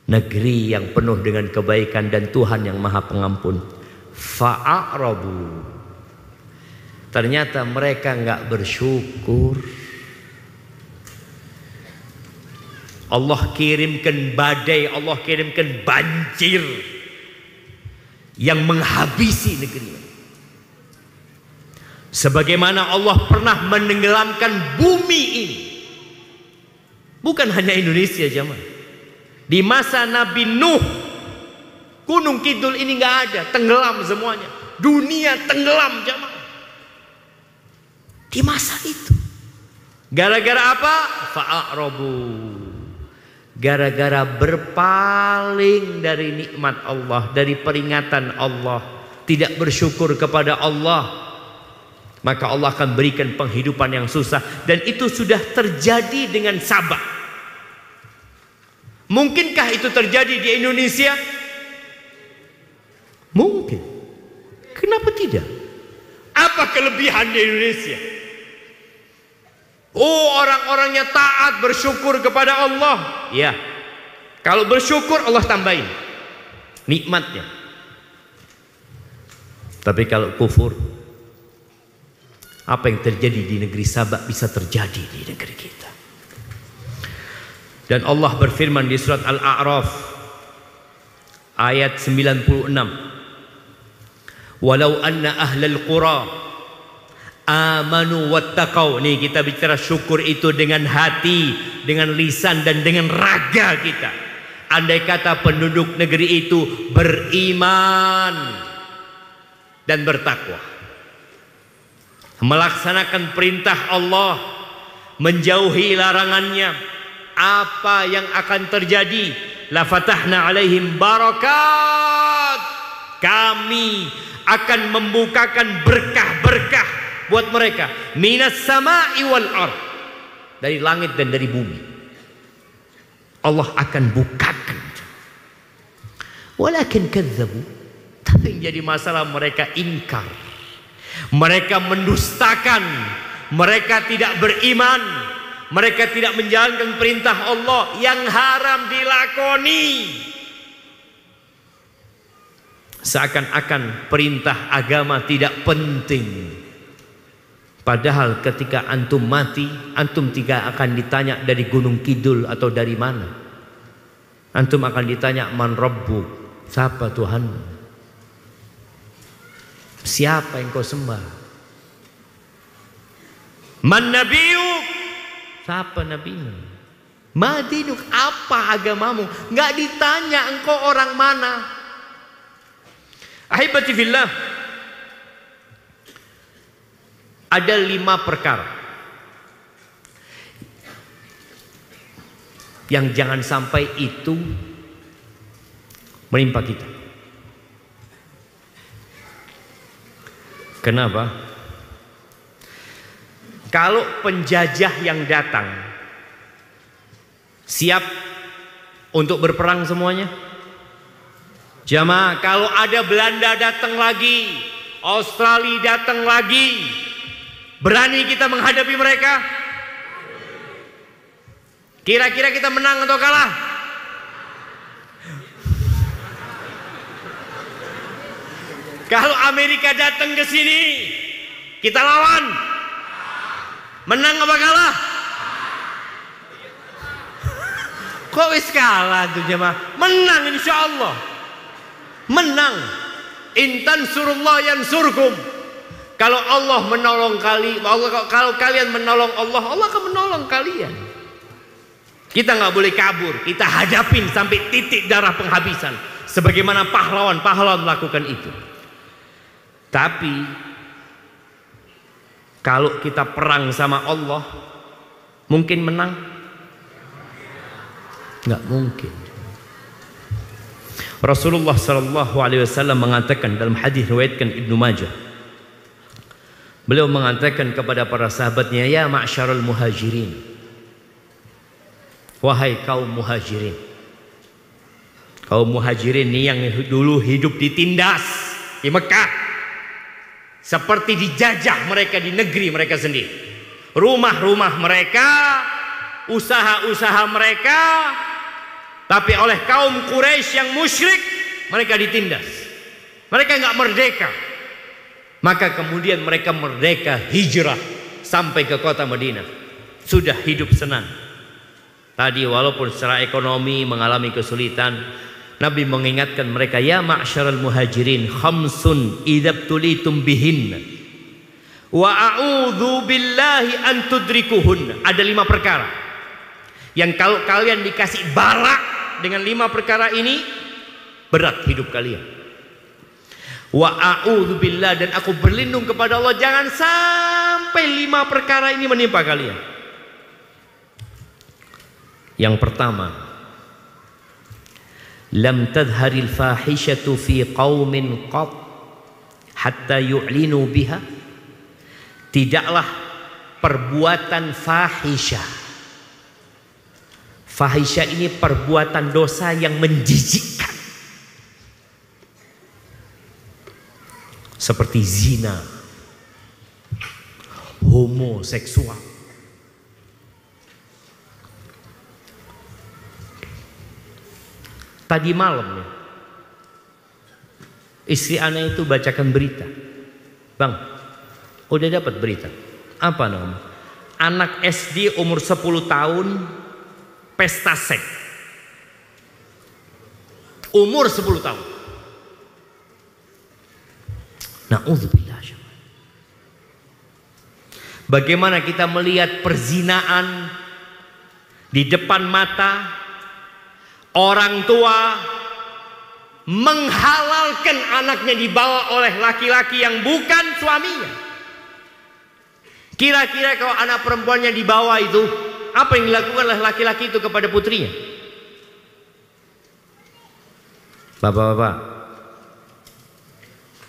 negeri yang penuh dengan kebaikan dan Tuhan yang maha pengampun. Fa'arabu, ternyata mereka nggak bersyukur. Allah kirimkan badai, Allah kirimkan banjir yang menghabisi negeri. Sebagaimana Allah pernah menenggelamkan bumi ini. Bukan hanya Indonesia jemaah. Di masa Nabi Nuh, Gunung Kidul ini nggak ada, tenggelam semuanya. Dunia tenggelam jemaah. Di masa itu. Gara-gara apa? Fa'arabu. Gara-gara berpaling dari nikmat Allah, dari peringatan Allah, tidak bersyukur kepada Allah, maka Allah akan berikan penghidupan yang susah. Dan itu sudah terjadi dengan Sabah. Mungkinkah itu terjadi di Indonesia? Mungkin. Kenapa tidak? Apa kelebihan di Indonesia? Oh, orang-orangnya taat, bersyukur kepada Allah. Ya, kalau bersyukur Allah tambahin nikmatnya. Tapi kalau kufur, apa yang terjadi di negeri Sabak bisa terjadi di negeri kita. Dan Allah berfirman di surat Al-A'raf ayat 96, walau anna ahlal qura amanu wattaqau. Nih kita bicara syukur itu dengan hati, dengan lisan dan dengan raga kita. Andai kata penduduk negeri itu beriman dan bertakwa, melaksanakan perintah Allah, menjauhi larangannya, apa yang akan terjadi? La fatahna alaihim barakat. Kami akan membukakan berkah-berkah buat mereka, minas sama'i wal ard, dari langit dan dari bumi. Allah akan bukakan. Walakin kadzabu, tapi yang jadi masalah mereka ingkar, mereka mendustakan, mereka tidak beriman, mereka tidak menjalankan perintah Allah yang haram dilakoni. Seakan-akan perintah agama tidak penting. Padahal ketika antum mati, antum tidak akan ditanya dari Gunung Kidul atau dari mana. Antum akan ditanya man rabbu, siapa Tuhanmu? Siapa yang kau sembah? Man nabiyuk, siapa nabimu? Madinuk, apa agamamu? Enggak ditanya engkau orang mana. Ahibati fillah, ada 5 perkara yang jangan sampai itu menimpa kita. Kenapa? Kalau penjajah yang datang siap untuk berperang semuanya? Jamaah, kalau ada Belanda datang lagi, Australia datang lagi, berani kita menghadapi mereka? Kira-kira kita menang atau kalah? Kalau Amerika datang ke sini, kita lawan. Menang apa kalah? Kok wis kalah tuh jemaah? Menang insya Allah. Menang. Intan surullah yansurkum. Kalau Allah menolong kalau kalian menolong Allah, Allah akan menolong kalian. Kita nggak boleh kabur, kita hadapin sampai titik darah penghabisan, sebagaimana pahlawan melakukan itu. Tapi kalau kita perang sama Allah, mungkin menang? Nggak mungkin. Rasulullah SAW mengatakan dalam hadis riwayatkan Ibnu Majah, beliau mengatakan kepada para sahabatnya, ya ma'syarul muhajirin, wahai kaum muhajirin. Kaum muhajirin ini yang dulu hidup ditindas di Mekah, seperti dijajah mereka di negeri mereka sendiri. Rumah-rumah mereka, usaha-usaha mereka, tapi oleh kaum Quraisy yang musyrik mereka ditindas. Mereka nggak merdeka. Maka kemudian mereka merdeka, hijrah sampai ke kota Madinah. Sudah hidup senang. Tadi walaupun secara ekonomi mengalami kesulitan, Nabi mengingatkan mereka, ya ma'syarul muhajirin, khamsun idzabtulitum bihinna wa a'udzu billahi an tudrikuhun. Ada 5 perkara yang kalau kalian dikasih bala dengan 5 perkara ini, berat hidup kalian. Wa a'udzu billah, dan aku berlindung kepada Allah jangan sampai 5 perkara ini menimpa kalian. Yang pertama, lam tadharil fahishatu fi qaumin qat hatta yu'linu biha. Tidaklah perbuatan fahisyah. Fahisyah ini perbuatan dosa yang menjijikkan, seperti zina, homoseksual. Tadi malam ya, istri anak itu bacakan berita. Bang, udah dapat berita. Apa namanya? Anak SD umur 10 tahun pesta seks. Umur 10 tahun. Na'udzubillah. Bagaimana kita melihat perzinaan di depan mata, orang tua menghalalkan anaknya dibawa oleh laki-laki yang bukan suaminya. Kira-kira kalau anak perempuannya dibawa itu, apa yang dilakukan oleh laki-laki itu kepada putrinya? Bapak-bapak,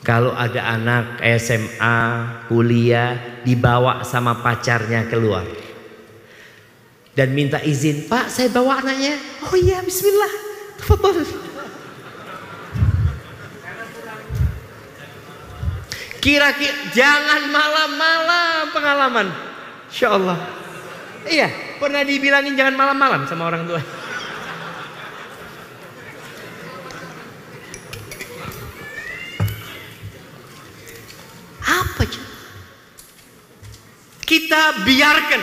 kalau ada anak SMA, kuliah, dibawa sama pacarnya keluar dan minta izin, Pak saya bawa anaknya. Oh iya, bismillah, tafadhol. Kira-kira jangan malam-malam pengalaman. Insya Allah. Iya, pernah dibilangin jangan malam-malam sama orang tua. Apa aja? Kita biarkan.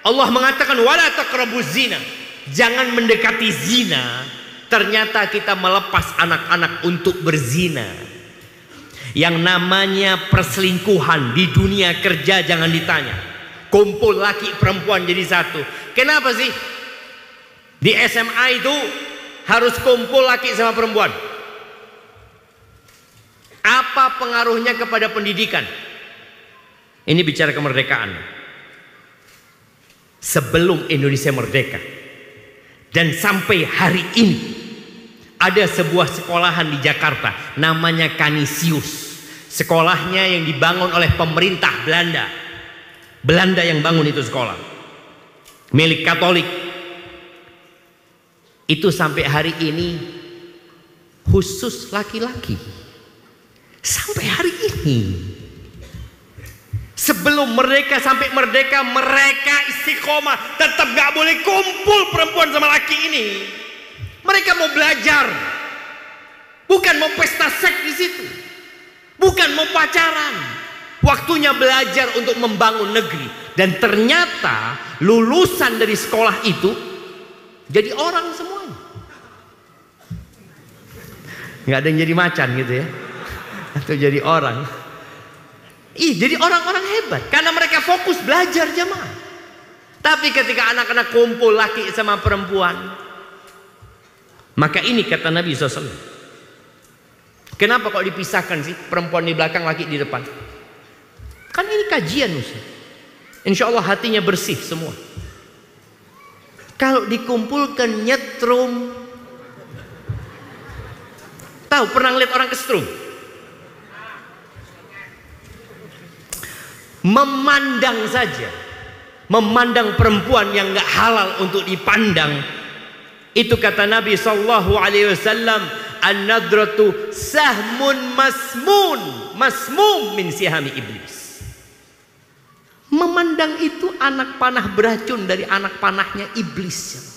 Allah mengatakan wala taqrabuz zina. Jangan mendekati zina. Ternyata kita melepas anak-anak untuk berzina. Yang namanya perselingkuhan di dunia kerja jangan ditanya. Kumpul laki perempuan jadi satu. Kenapa sih? Di SMA itu harus kumpul laki sama perempuan. Apa pengaruhnya kepada pendidikan? Ini bicara kemerdekaan. Sebelum Indonesia merdeka dan sampai hari ini ada sebuah sekolahan di Jakarta namanya Canisius. Sekolahnya yang dibangun oleh pemerintah Belanda. Belanda yang bangun itu sekolah. Milik Katolik. Itu sampai hari ini khusus laki-laki. Sampai hari ini. Sebelum mereka sampai merdeka, mereka istiqomah. Tetap gak boleh kumpul perempuan sama laki ini. Mereka mau belajar. Bukan mau pesta seks di situ. Bukan mau pacaran. Waktunya belajar untuk membangun negeri. Dan ternyata lulusan dari sekolah itu jadi orang semuanya. Nggak ada yang jadi macan gitu ya. Atau jadi orang. Jadi orang-orang hebat. Karena mereka fokus belajar jemaah. Tapi ketika anak-anak kumpul laki sama perempuan, maka ini kata Nabi SAW. Kenapa kok dipisahkan sih? Perempuan di belakang, laki di depan. Kan ini kajian Ustaz. Insya Allah hatinya bersih semua. Kalau dikumpulkan nyetrum. Tahu pernah lihat orang kesetrum? Memandang saja. Memandang perempuan yang gak halal untuk dipandang. Itu kata Nabi SAW. An-nadratu sahmun masmum min sihami iblis. Memandang itu anak panah beracun dari anak panahnya iblis.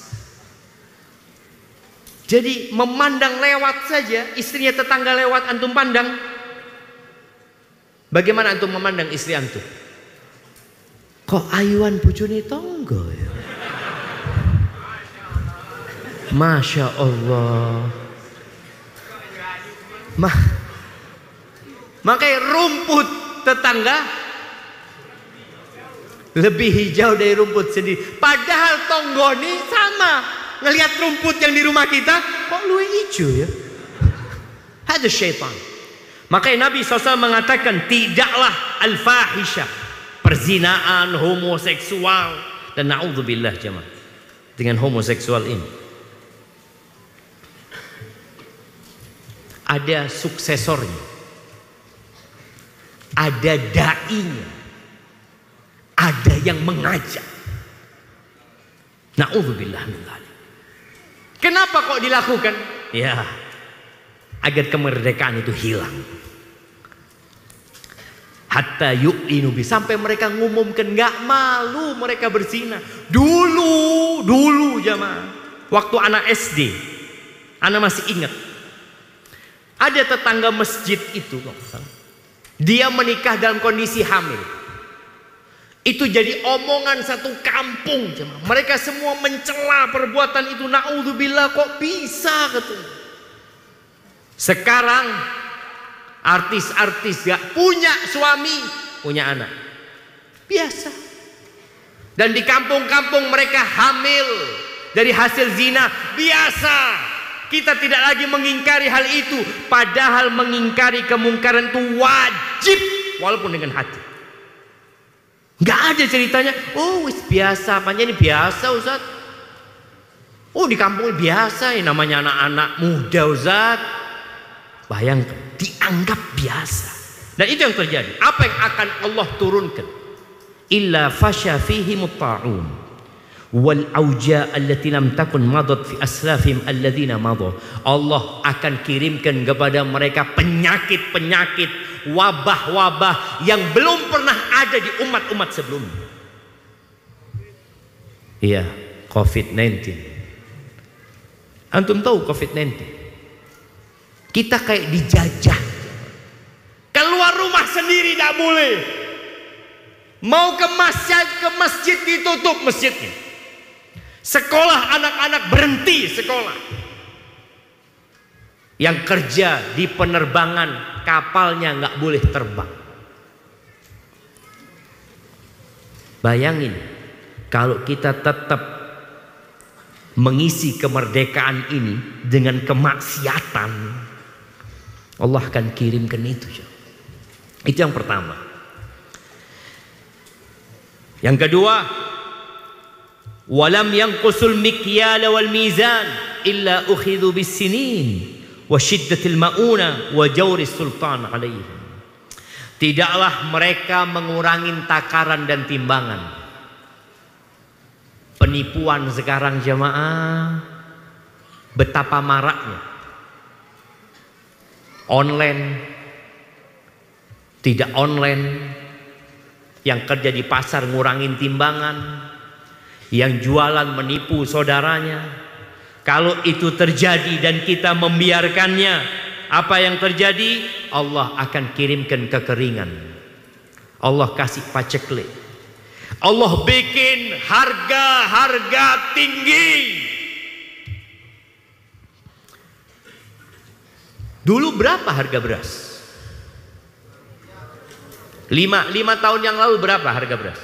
Jadi memandang lewat saja, istrinya tetangga lewat antum pandang. Bagaimana antum memandang istri antum? Kok ayuan bojone tonggo ya? Masya Allah. Makanya rumput tetangga lebih hijau dari rumput sendiri. Padahal tonggoni sama. Ngelihat rumput yang di rumah kita kok luwih hijau ya. Ada syaitan. Makanya Nabi SAW mengatakan tidaklah al-fahisha, perzinaan, homoseksual, dan na'udzubillah jemaah dengan homoseksual ini. Ada suksesornya, ada dai-nya, ada yang mengajak. Na'udzubillah min dzalik. Kenapa kok dilakukan? Ya, agar kemerdekaan itu hilang. hatta yu'linu bi, sampai mereka ngumumkan, nggak malu mereka berzina. Dulu jamaah, waktu anak SD, anak masih ingat, ada tetangga masjid itu, dia menikah dalam kondisi hamil. Itu jadi omongan satu kampung, jemaah. Mereka semua mencela perbuatan itu. Naudzubillah, kok bisa katanya. Sekarang artis-artis gak punya suami, punya anak, biasa. Dan di kampung-kampung mereka hamil dari hasil zina, biasa. Kita tidak lagi mengingkari hal itu, padahal mengingkari kemungkaran itu wajib, walaupun dengan hati. Nggak ada ceritanya, oh wis biasa, apanya ini biasa Ustaz. Oh di kampung biasa, ya namanya anak-anak muda Ustaz. Bayangkan, dianggap biasa. Dan itu yang terjadi. Apa yang akan Allah turunkan? Illa fasha fihi mutta'un wal auja allati lam takun madat fi aslafihim alladzina madu. Allah akan kirimkan kepada mereka penyakit-penyakit, wabah-wabah yang belum pernah ada di umat-umat sebelumnya. Iya, COVID-19. Antum tahu COVID-19? Kita kayak dijajah. Keluar rumah sendiri tidak boleh. Mau ke masjid ditutup masjidnya. Sekolah anak-anak berhenti sekolah. Yang kerja di penerbangan, kapalnya nggak boleh terbang. Bayangin kalau kita tetap mengisi kemerdekaan ini dengan kemaksiatan, Allah akan kirimkan itu. Itu yang pertama. Yang kedua, walam yanqusul mikyala wal mizan illa ukhidhu bis sinin wa syiddatil mauna wa jawris sultan alaihim. Tidaklah mereka mengurangi takaran dan timbangan. Penipuan sekarang jemaah, betapa maraknya. Online, tidak online, yang kerja di pasar ngurangin timbangan, yang jualan menipu saudaranya. Kalau itu terjadi dan kita membiarkannya, apa yang terjadi? Allah akan kirimkan kekeringan. Allah kasih paceklik. Allah bikin harga-harga tinggi. Dulu berapa harga beras? 5 tahun yang lalu berapa harga beras?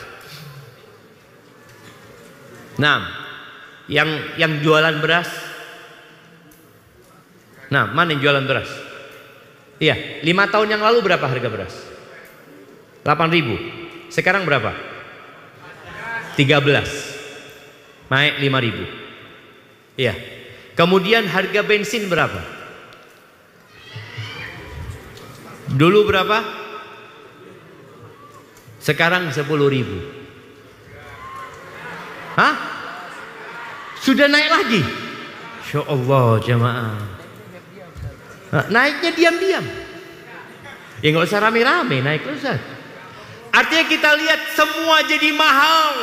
Nah, yang jualan beras. Nah, mana yang jualan beras? Iya, 5 tahun yang lalu berapa harga beras? 8.000. Sekarang berapa? 13. Naik 5.000. Iya. Kemudian harga bensin berapa? Dulu berapa? Sekarang 10.000. Hah? Sudah naik lagi? Insya Allah jemaah. Naiknya diam-diam. Ya nggak usah rame-rame naik Ustaz. Artinya kita lihat semua jadi mahal,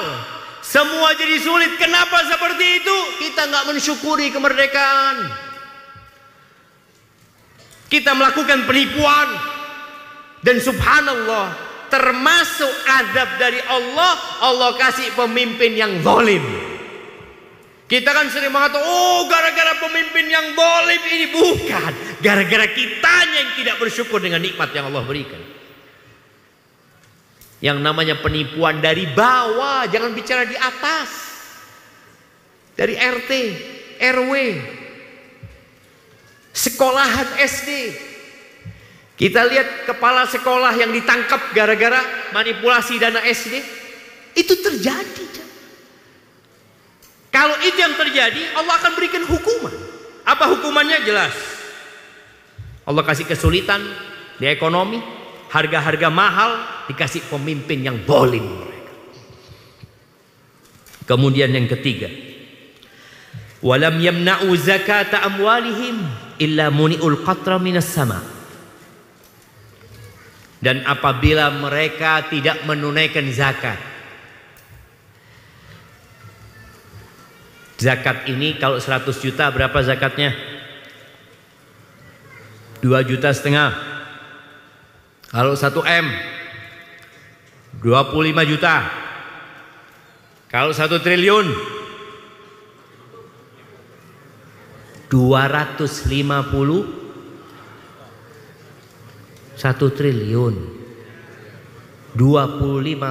semua jadi sulit. Kenapa seperti itu? Kita nggak mensyukuri kemerdekaan. Kita melakukan penipuan. Dan subhanallah, termasuk adab dari Allah, Allah kasih pemimpin yang zalim. Kita kan sering mengatakan, oh gara-gara pemimpin yang zalim ini. Bukan, gara-gara kitanya yang tidak bersyukur dengan nikmat yang Allah berikan. Yang namanya penipuan dari bawah, jangan bicara di atas. Dari RT, RW, sekolahan SD. Kita lihat kepala sekolah yang ditangkap gara-gara manipulasi dana SD. Itu terjadi. Kalau itu yang terjadi, Allah akan berikan hukuman. Apa hukumannya? Jelas. Allah kasih kesulitan di ekonomi, harga-harga mahal, dikasih pemimpin yang zalim mereka. Kemudian yang ketiga, walam yamna'u zakata amwalihim illa muni'ul qatra minas sama. Dan apabila mereka tidak menunaikan zakat. Zakat ini kalau 100 juta berapa zakatnya? 2,5 juta. Kalau 1 M 25 juta. Kalau 1 triliun 250. 1 triliun 25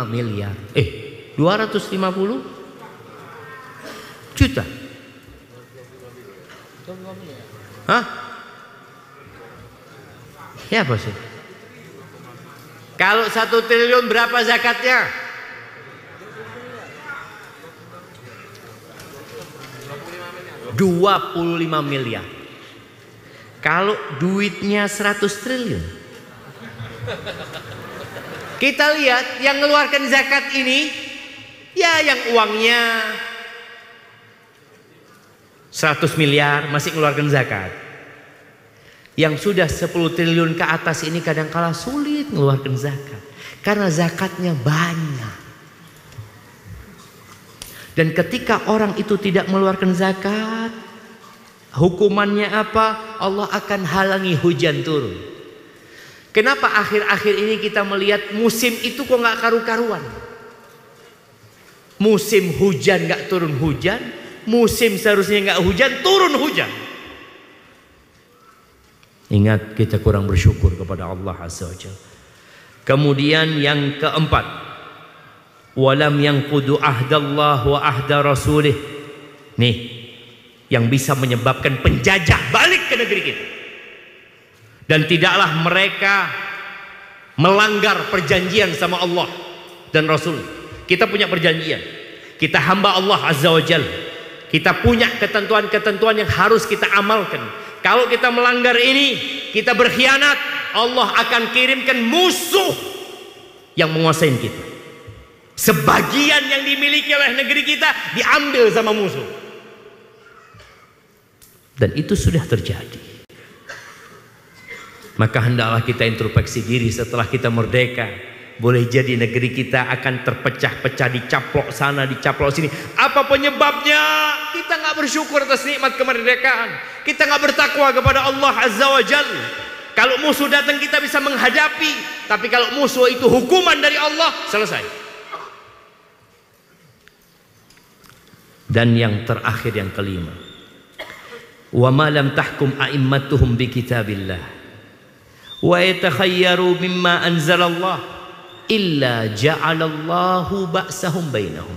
miliar. 250 juta. Hah? Ya apa sih? Kalau 1 triliun berapa zakatnya? 25 miliar. Kalau duitnya 100 triliun. Kita lihat yang mengeluarkan zakat ini, ya yang uangnya 100 miliar masih mengeluarkan zakat. Yang sudah 10 triliun ke atas ini kadang-kala sulit mengeluarkan zakat. Karena zakatnya banyak. Dan ketika orang itu tidak mengeluarkan zakat, hukumannya apa? Allah akan halangi hujan turun. Kenapa akhir-akhir ini kita melihat musim itu kok nggak karu-karuan? Musim hujan nggak turun hujan, musim seharusnya nggak hujan turun hujan. Ingat, kita kurang bersyukur kepada Allah Azza wa Jalla. Kemudian yang keempat, walam yanqudu ahdallah wa ahda rasulih. Nih, yang bisa menyebabkan penjajah balik ke negeri kita. Dan tidaklah mereka melanggar perjanjian sama Allah dan Rasul. Kita punya perjanjian. Kita hamba Allah Azza wa Jalla. Kita punya ketentuan-ketentuan yang harus kita amalkan. Kalau kita melanggar ini, kita berkhianat, Allah akan kirimkan musuh yang menguasai kita. Sebagian yang dimiliki oleh negeri kita diambil sama musuh. Dan itu sudah terjadi. Maka hendaklah kita introspeksi diri setelah kita merdeka. Boleh jadi negeri kita akan terpecah-pecah, dicaplok sana, dicaplok sini. Apa penyebabnya? Kita nggak bersyukur atas nikmat kemerdekaan. Kita nggak bertakwa kepada Allah Azza wa Jalla. Kalau musuh datang kita bisa menghadapi. Tapi kalau musuh itu hukuman dari Allah, selesai. Dan yang terakhir, yang kelima, wa ma lam tahkum a'immatuhum bi kitabillah wa yatakhayyaru mimma anzalallah illa ja'alallahu ba'sahum bainahum.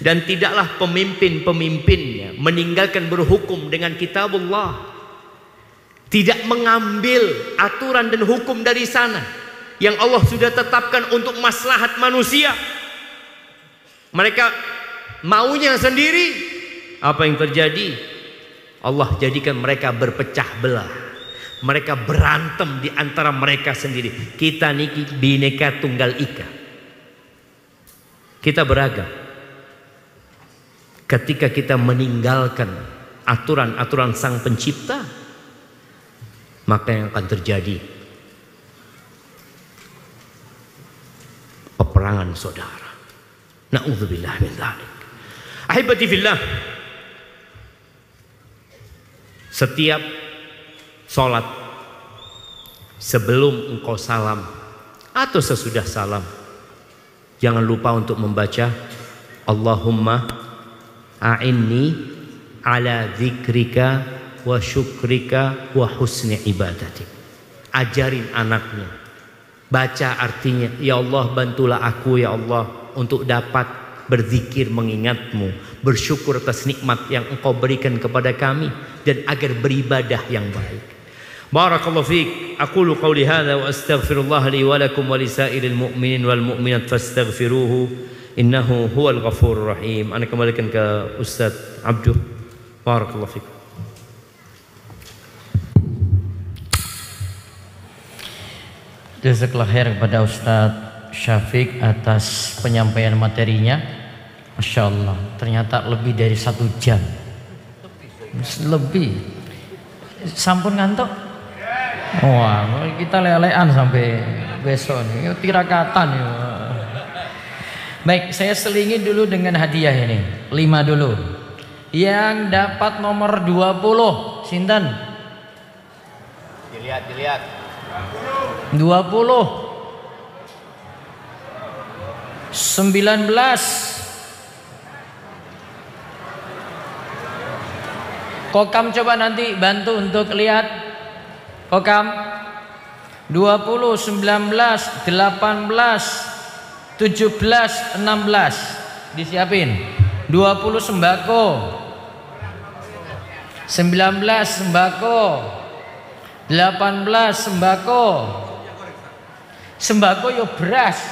Dan tidaklah pemimpin-pemimpinnya meninggalkan berhukum dengan kitabullah, tidak mengambil aturan dan hukum dari sana yang Allah sudah tetapkan untuk maslahat manusia. Mereka maunya sendiri. Apa yang terjadi? Allah jadikan mereka berpecah belah. Mereka berantem di antara mereka sendiri. Kita niki bineka tunggal ika. Kita beragam. Ketika kita meninggalkan aturan-aturan Sang Pencipta, maka yang akan terjadi peperangan saudara. Na'udzubillah min dzalik. Ahibati fillah. Setiap sholat, sebelum engkau salam atau sesudah salam, jangan lupa untuk membaca Allahumma a'inni ala dzikrika wa syukrika wa husni ibadatik. Ajarin anaknya, baca artinya, ya Allah bantulah aku ya Allah untuk dapat berzikir mengingatmu, bersyukur atas nikmat yang engkau berikan kepada kami, dan agar beribadah yang baik. Barakallahu fiik. Aqulu qawli hadza wa astaghfirullah li wa lakum wa lisairil mu'minin wal mu'minat fastaghfiruhu innahu huwal ghafurur rahim. Ana kembalikan ke Ustaz Abdul. Barakallahu fiik. Jazakallahu khair kepada Ustaz Syafiq atas penyampaian materinya. Masya Allah, ternyata lebih dari 1 jam. Lebih. Sampun ngantuk? Wah, kita lelean sampai besok nih, tirakatan ya. Baik, saya selingi dulu dengan hadiah ini. 5 dulu. Yang dapat nomor 20, sinten? Dilihat. 20. 19. Kokam coba nanti bantu untuk lihat. Kokam 20, 19, 18, 17, 16 disiapin. 20 sembako, 19 sembako, 18 sembako. Sembako yo beras,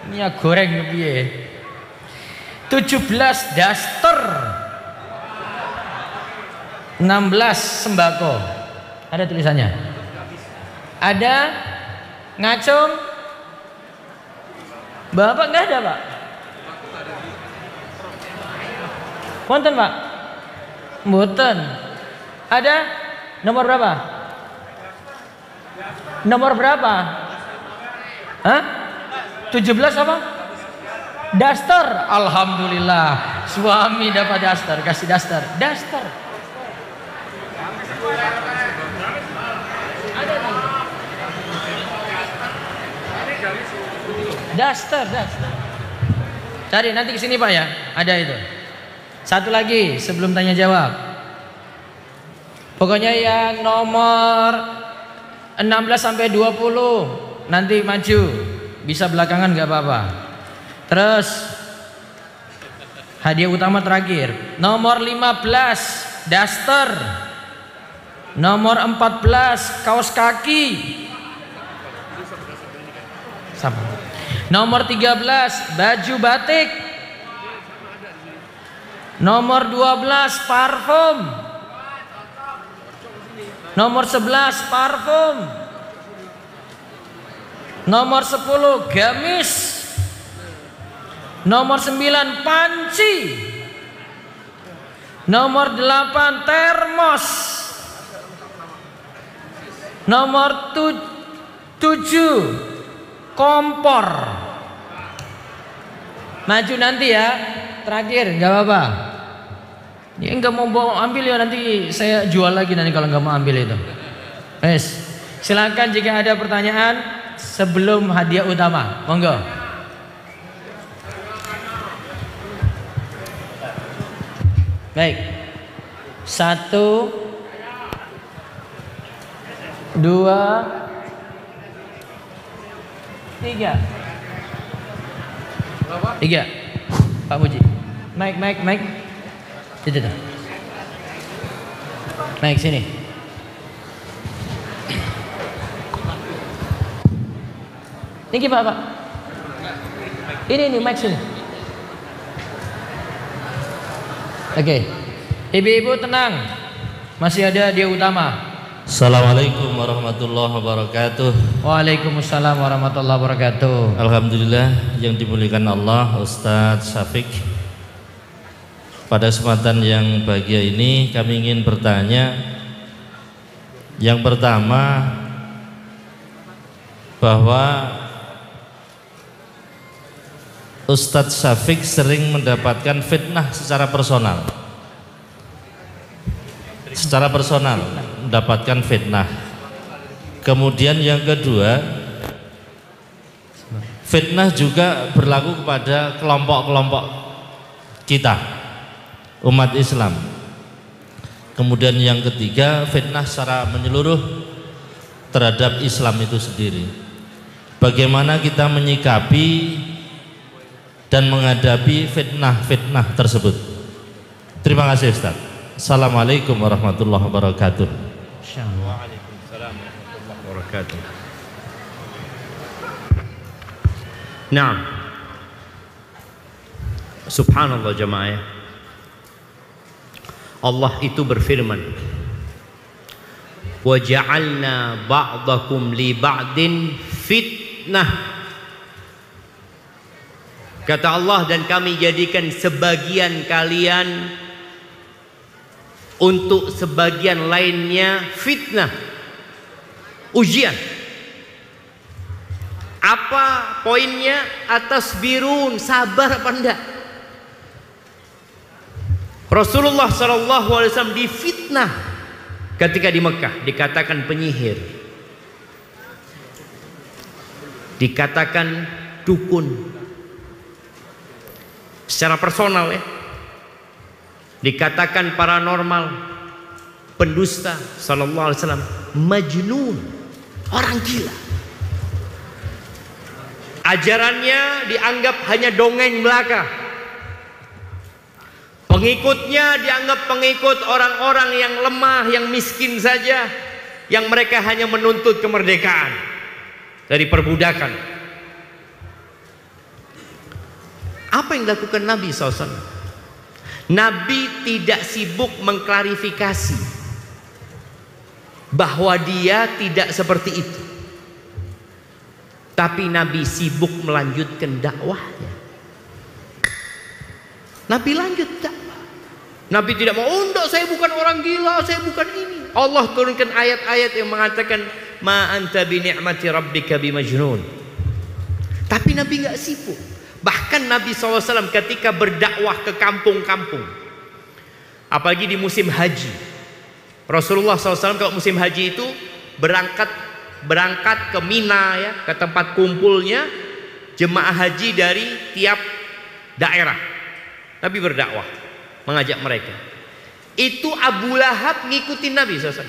minyak goreng piye. 17 daster, 16 sembako. Ada tulisannya? Ada? Ngacung? Bapak nggak ada, Pak? Wonten, Pak? Mboten. Ada? Nomor berapa? Nomor berapa? Hah? 17 apa? Daster. Alhamdulillah. Suami dapat daster, kasih daster. Daster. Daster. Cari nanti kesini Pak ya, ada itu. Satu lagi sebelum tanya jawab. Pokoknya yang nomor 16 sampai 20 nanti maju, bisa belakangan nggak apa-apa. Terus hadiah utama terakhir, nomor 15 daster, nomor 14 kaos kaki. Sama. Nomor 13 baju batik. Nomor 12 parfum. Nomor 11 parfum. Nomor 10 gamis. Nomor 9 panci. Nomor 8 termos. Nomor 7 kompor. Maju nanti ya, terakhir nggak apa-apa. Ya nggak mau bawa ambil ya, nanti saya jual lagi nanti kalau nggak mau ambil itu. Silakan jika ada pertanyaan sebelum hadiah utama, monggo. Baik, 1, 2, 3. Pak Muji. Mic. Itu. Mic sini. Tinggi Pak. Ini mic sini. Oke. Ibu-ibu tenang. Masih ada dia utama. Assalamualaikum warahmatullahi wabarakatuh. Waalaikumsalam warahmatullahi wabarakatuh. Alhamdulillah yang dimuliakan Allah, Ustadz Syafiq. Pada kesempatan yang bahagia ini kami ingin bertanya. Yang pertama, bahwa Ustadz Syafiq sering mendapatkan fitnah secara personal. Mendapatkan fitnah. Kemudian yang kedua, fitnah juga berlaku kepada kelompok-kelompok kita, umat Islam. Kemudian yang ketiga, fitnah secara menyeluruh terhadap Islam itu sendiri. Bagaimana kita menyikapi dan menghadapi fitnah-fitnah tersebut? Terima kasih Ustaz. Assalamualaikum warahmatullahi wabarakatuh. Waalaikumsalam warahmatullahi wabarakatuh. Nah, subhanallah jemaah. Allah itu berfirman, wa ja'alna ba'dakum li ba'din fitnah. Kata Allah, dan kami jadikan sebagian kalian untuk sebagian lainnya fitnah. Ujian. Apa poinnya? Atas birun, sabar apa enggak? Rasulullah SAW difitnah ketika di Mekah, dikatakan penyihir, dikatakan dukun. Secara personal ya, dikatakan paranormal, pendusta. Sallallahu alaihi wasallam majnun, orang gila. Ajarannya dianggap hanya dongeng belaka. Pengikutnya dianggap pengikut orang-orang yang lemah, yang miskin saja, yang mereka hanya menuntut kemerdekaan dari perbudakan. Apa yang dilakukan Nabi SAW? Nabi tidak sibuk mengklarifikasi bahwa dia tidak seperti itu, tapi Nabi sibuk melanjutkan dakwahnya. Nabi lanjut dakwah. Nabi tidak mau, oh enggak, saya bukan orang gila, saya bukan ini. Allah turunkan ayat-ayat yang mengatakan ma anta bi ni'mati rabbika bimajnun. Tapi Nabi enggak sibuk. Bahkan Nabi SAW ketika berdakwah ke kampung-kampung, apalagi di musim haji, Rasulullah SAW kalau musim haji itu berangkat ke Mina ya, ke tempat kumpulnya jemaah haji dari tiap daerah. Nabi berdakwah, mengajak mereka. Itu Abu Lahab ngikutin Nabi SAW.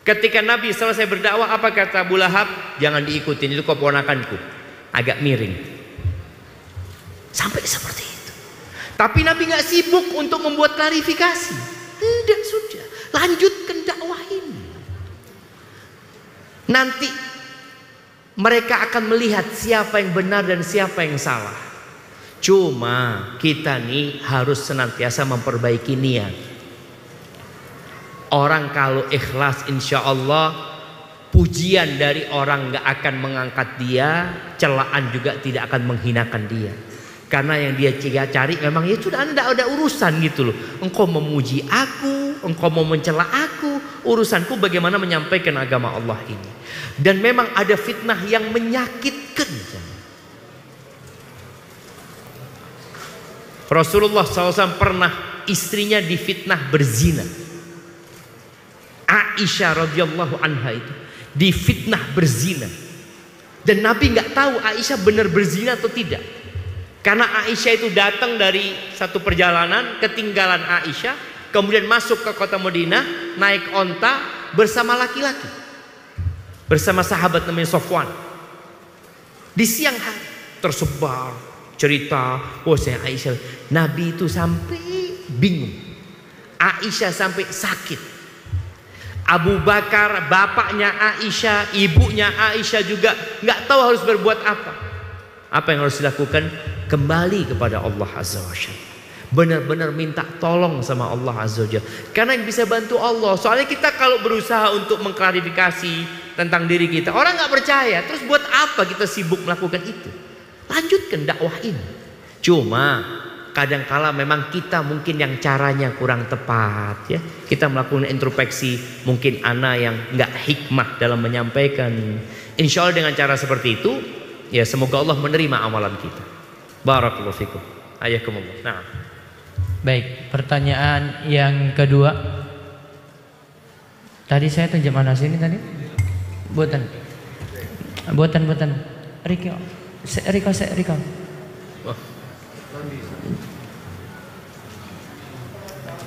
Ketika Nabi selesai berdakwah, apa kata Abu Lahab? Jangan diikutin, itu keponakanku, agak miring. Sampai seperti itu. Tapi Nabi nggak sibuk untuk membuat klarifikasi. Tidak, sudah lanjutkan dakwah ini. Nanti mereka akan melihat siapa yang benar dan siapa yang salah. Cuma kita nih harus senantiasa memperbaiki niat. Orang kalau ikhlas, insya Allah pujian dari orang nggak akan mengangkat dia, celaan juga tidak akan menghinakan dia. Karena yang dia cari memang ya sudah, anda ada urusan gitu loh. Engkau memuji aku, engkau mau mencela aku, urusanku bagaimana menyampaikan agama Allah ini. Dan memang ada fitnah yang menyakitkan. Rasulullah SAW pernah istrinya difitnah berzina. Aisyah radhiyallahu anha itu difitnah berzina. Dan Nabi nggak tahu Aisyah benar berzina atau tidak. Karena Aisyah itu datang dari satu perjalanan, ketinggalan Aisyah, kemudian masuk ke kota Madinah, naik onta bersama laki-laki, bersama sahabat namanya Sofwan. Di siang hari tersebar cerita, oh saya Aisyah. Nabi itu sampai bingung, Aisyah sampai sakit. Abu Bakar, bapaknya Aisyah, ibunya Aisyah juga nggak tahu harus berbuat apa. Apa yang harus dilakukan? Kembali kepada Allah Azza wa Jalla. Benar-benar minta tolong sama Allah Azza wa Jalla. Karena yang bisa bantu Allah. Soalnya kita kalau berusaha untuk mengklarifikasi tentang diri kita, orang nggak percaya. Terus buat apa kita sibuk melakukan itu? Lanjutkan dakwah ini. Cuma kadangkala memang kita mungkin yang caranya kurang tepat ya. Kita melakukan introspeksi, mungkin ana yang nggak hikmah dalam menyampaikan. Insya Allah dengan cara seperti itu, ya semoga Allah menerima amalan kita. Barakallahu fikum. Ayakumullah. Nah. Baik, pertanyaan yang kedua. Tadi saya tunjuk mana sini tadi? Buatan. Riko.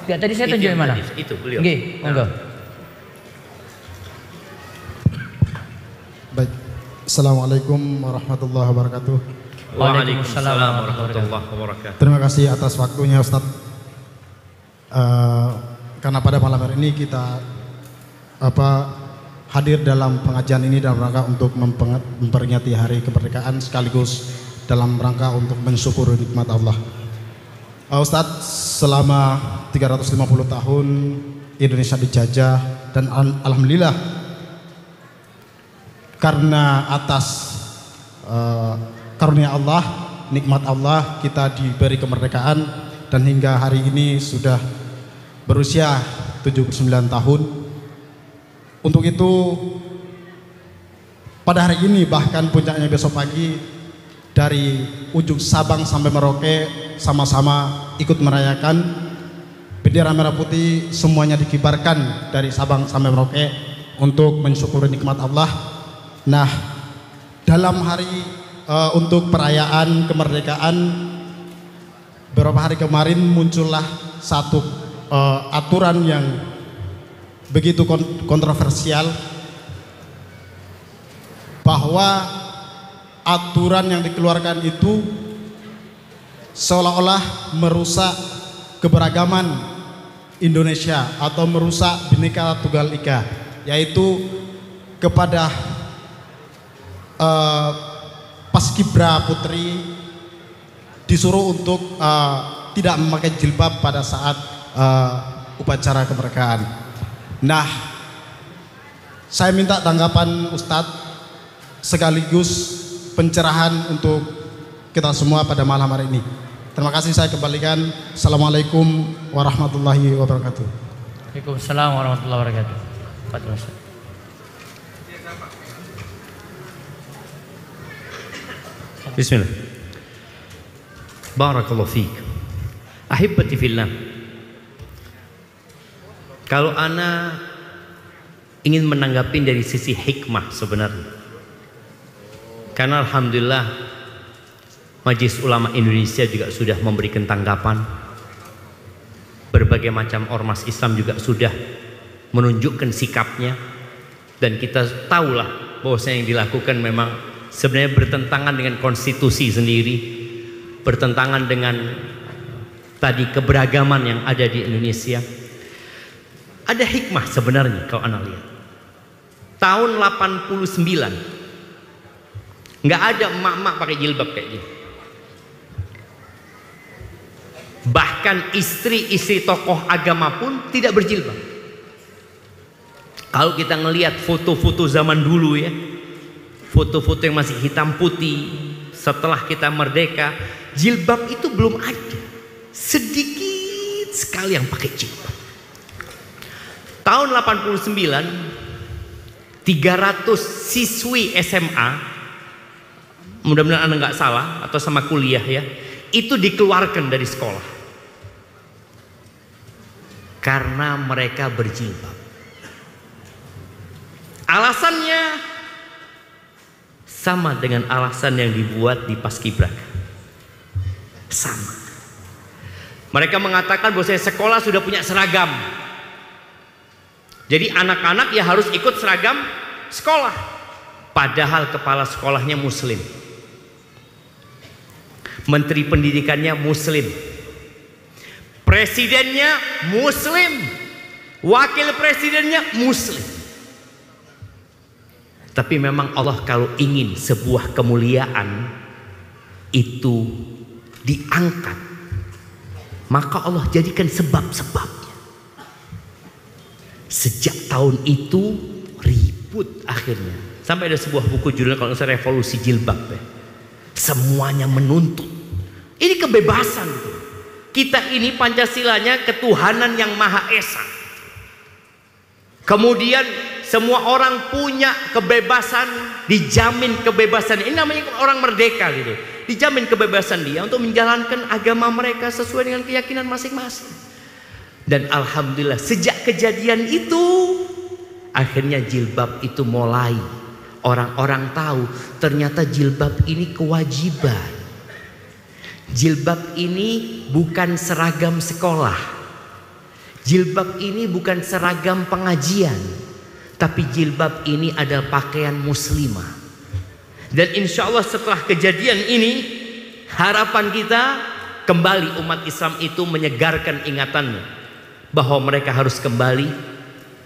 Enggak, tadi saya tunjuk mana? Itu beliau. Nggih, monggo. Baik. Assalamualaikum warahmatullahi wabarakatuh. Waalaikumsalam warahmatullahi wabarakatuh. Terima kasih atas waktunya Ustadz. Karena pada malam hari ini kita hadir dalam pengajian ini dalam rangka untuk memperingati hari kemerdekaan sekaligus dalam rangka untuk mensyukuri nikmat Allah. Ustadz, selama 350 tahun Indonesia dijajah dan alhamdulillah karena atas karunia Allah, nikmat Allah, kita diberi kemerdekaan dan hingga hari ini sudah berusia 79 tahun. Untuk itu pada hari ini bahkan puncaknya besok pagi dari ujung Sabang sampai Merauke sama-sama ikut merayakan bendera merah putih, semuanya dikibarkan dari Sabang sampai Merauke untuk mensyukuri nikmat Allah. Nah, dalam hari untuk perayaan kemerdekaan beberapa hari kemarin muncullah satu aturan yang begitu kontroversial, bahwa aturan yang dikeluarkan itu seolah-olah merusak keberagaman Indonesia atau merusak Bhinneka Tunggal Ika, yaitu kepada Paskibra putri disuruh untuk tidak memakai jilbab pada saat upacara kemerdekaan. Nah, saya minta tanggapan Ustadz sekaligus pencerahan untuk kita semua pada malam hari ini. Terima kasih, saya kembalikan. Assalamualaikum warahmatullahi wabarakatuh. Waalaikumsalam warahmatullahi wabarakatuh. Bismillah. Barakallahu fiik. Ahibbati fillah. Kalau ana ingin menanggapi dari sisi hikmah sebenarnya, karena alhamdulillah Majelis Ulama Indonesia juga sudah memberikan tanggapan, berbagai macam ormas Islam juga sudah menunjukkan sikapnya, dan kita tahulah bahwasanya yang dilakukan memang sebenarnya bertentangan dengan konstitusi sendiri, bertentangan dengan tadi keberagaman yang ada di Indonesia. Ada hikmah sebenarnya kalau anda lihat. Tahun 89 nggak ada emak-emak pakai jilbab kayak gini. Bahkan istri-istri tokoh agama pun tidak berjilbab. Kalau kita ngelihat foto-foto zaman dulu ya, foto-foto yang masih hitam putih setelah kita merdeka, jilbab itu belum ada. Sedikit sekali yang pakai jilbab. Tahun 89 300 siswi SMA, mudah-mudahan anda nggak salah atau sama kuliah ya, itu dikeluarkan dari sekolah karena mereka berjilbab. Alasannya sama dengan alasan yang dibuat di Paskibraka. Sama. Mereka mengatakan bahwa sekolah sudah punya seragam. Jadi anak-anak ya harus ikut seragam sekolah. Padahal kepala sekolahnya muslim. Menteri pendidikannya muslim. Presidennya muslim. Wakil presidennya muslim. Tapi memang Allah kalau ingin sebuah kemuliaan itu diangkat, maka Allah jadikan sebab-sebabnya. Sejak tahun itu ribut akhirnya. Sampai ada sebuah buku judulnya kalau saya Revolusi Jilbab ya. Semuanya menuntut. Ini kebebasan. Kita ini Pancasilanya ketuhanan yang Maha Esa. Kemudian semua orang punya kebebasan, dijamin kebebasan. Ini namanya orang merdeka gitu. Dijamin kebebasan dia untuk menjalankan agama mereka sesuai dengan keyakinan masing-masing. Dan alhamdulillah sejak kejadian itu akhirnya jilbab itu mulai orang-orang tahu ternyata jilbab ini kewajiban. Jilbab ini bukan seragam sekolah. Jilbab ini bukan seragam pengajian. Tapi jilbab ini adalah pakaian muslimah. Dan insya Allah setelah kejadian ini, harapan kita kembali umat Islam itu menyegarkan ingatannya bahwa mereka harus kembali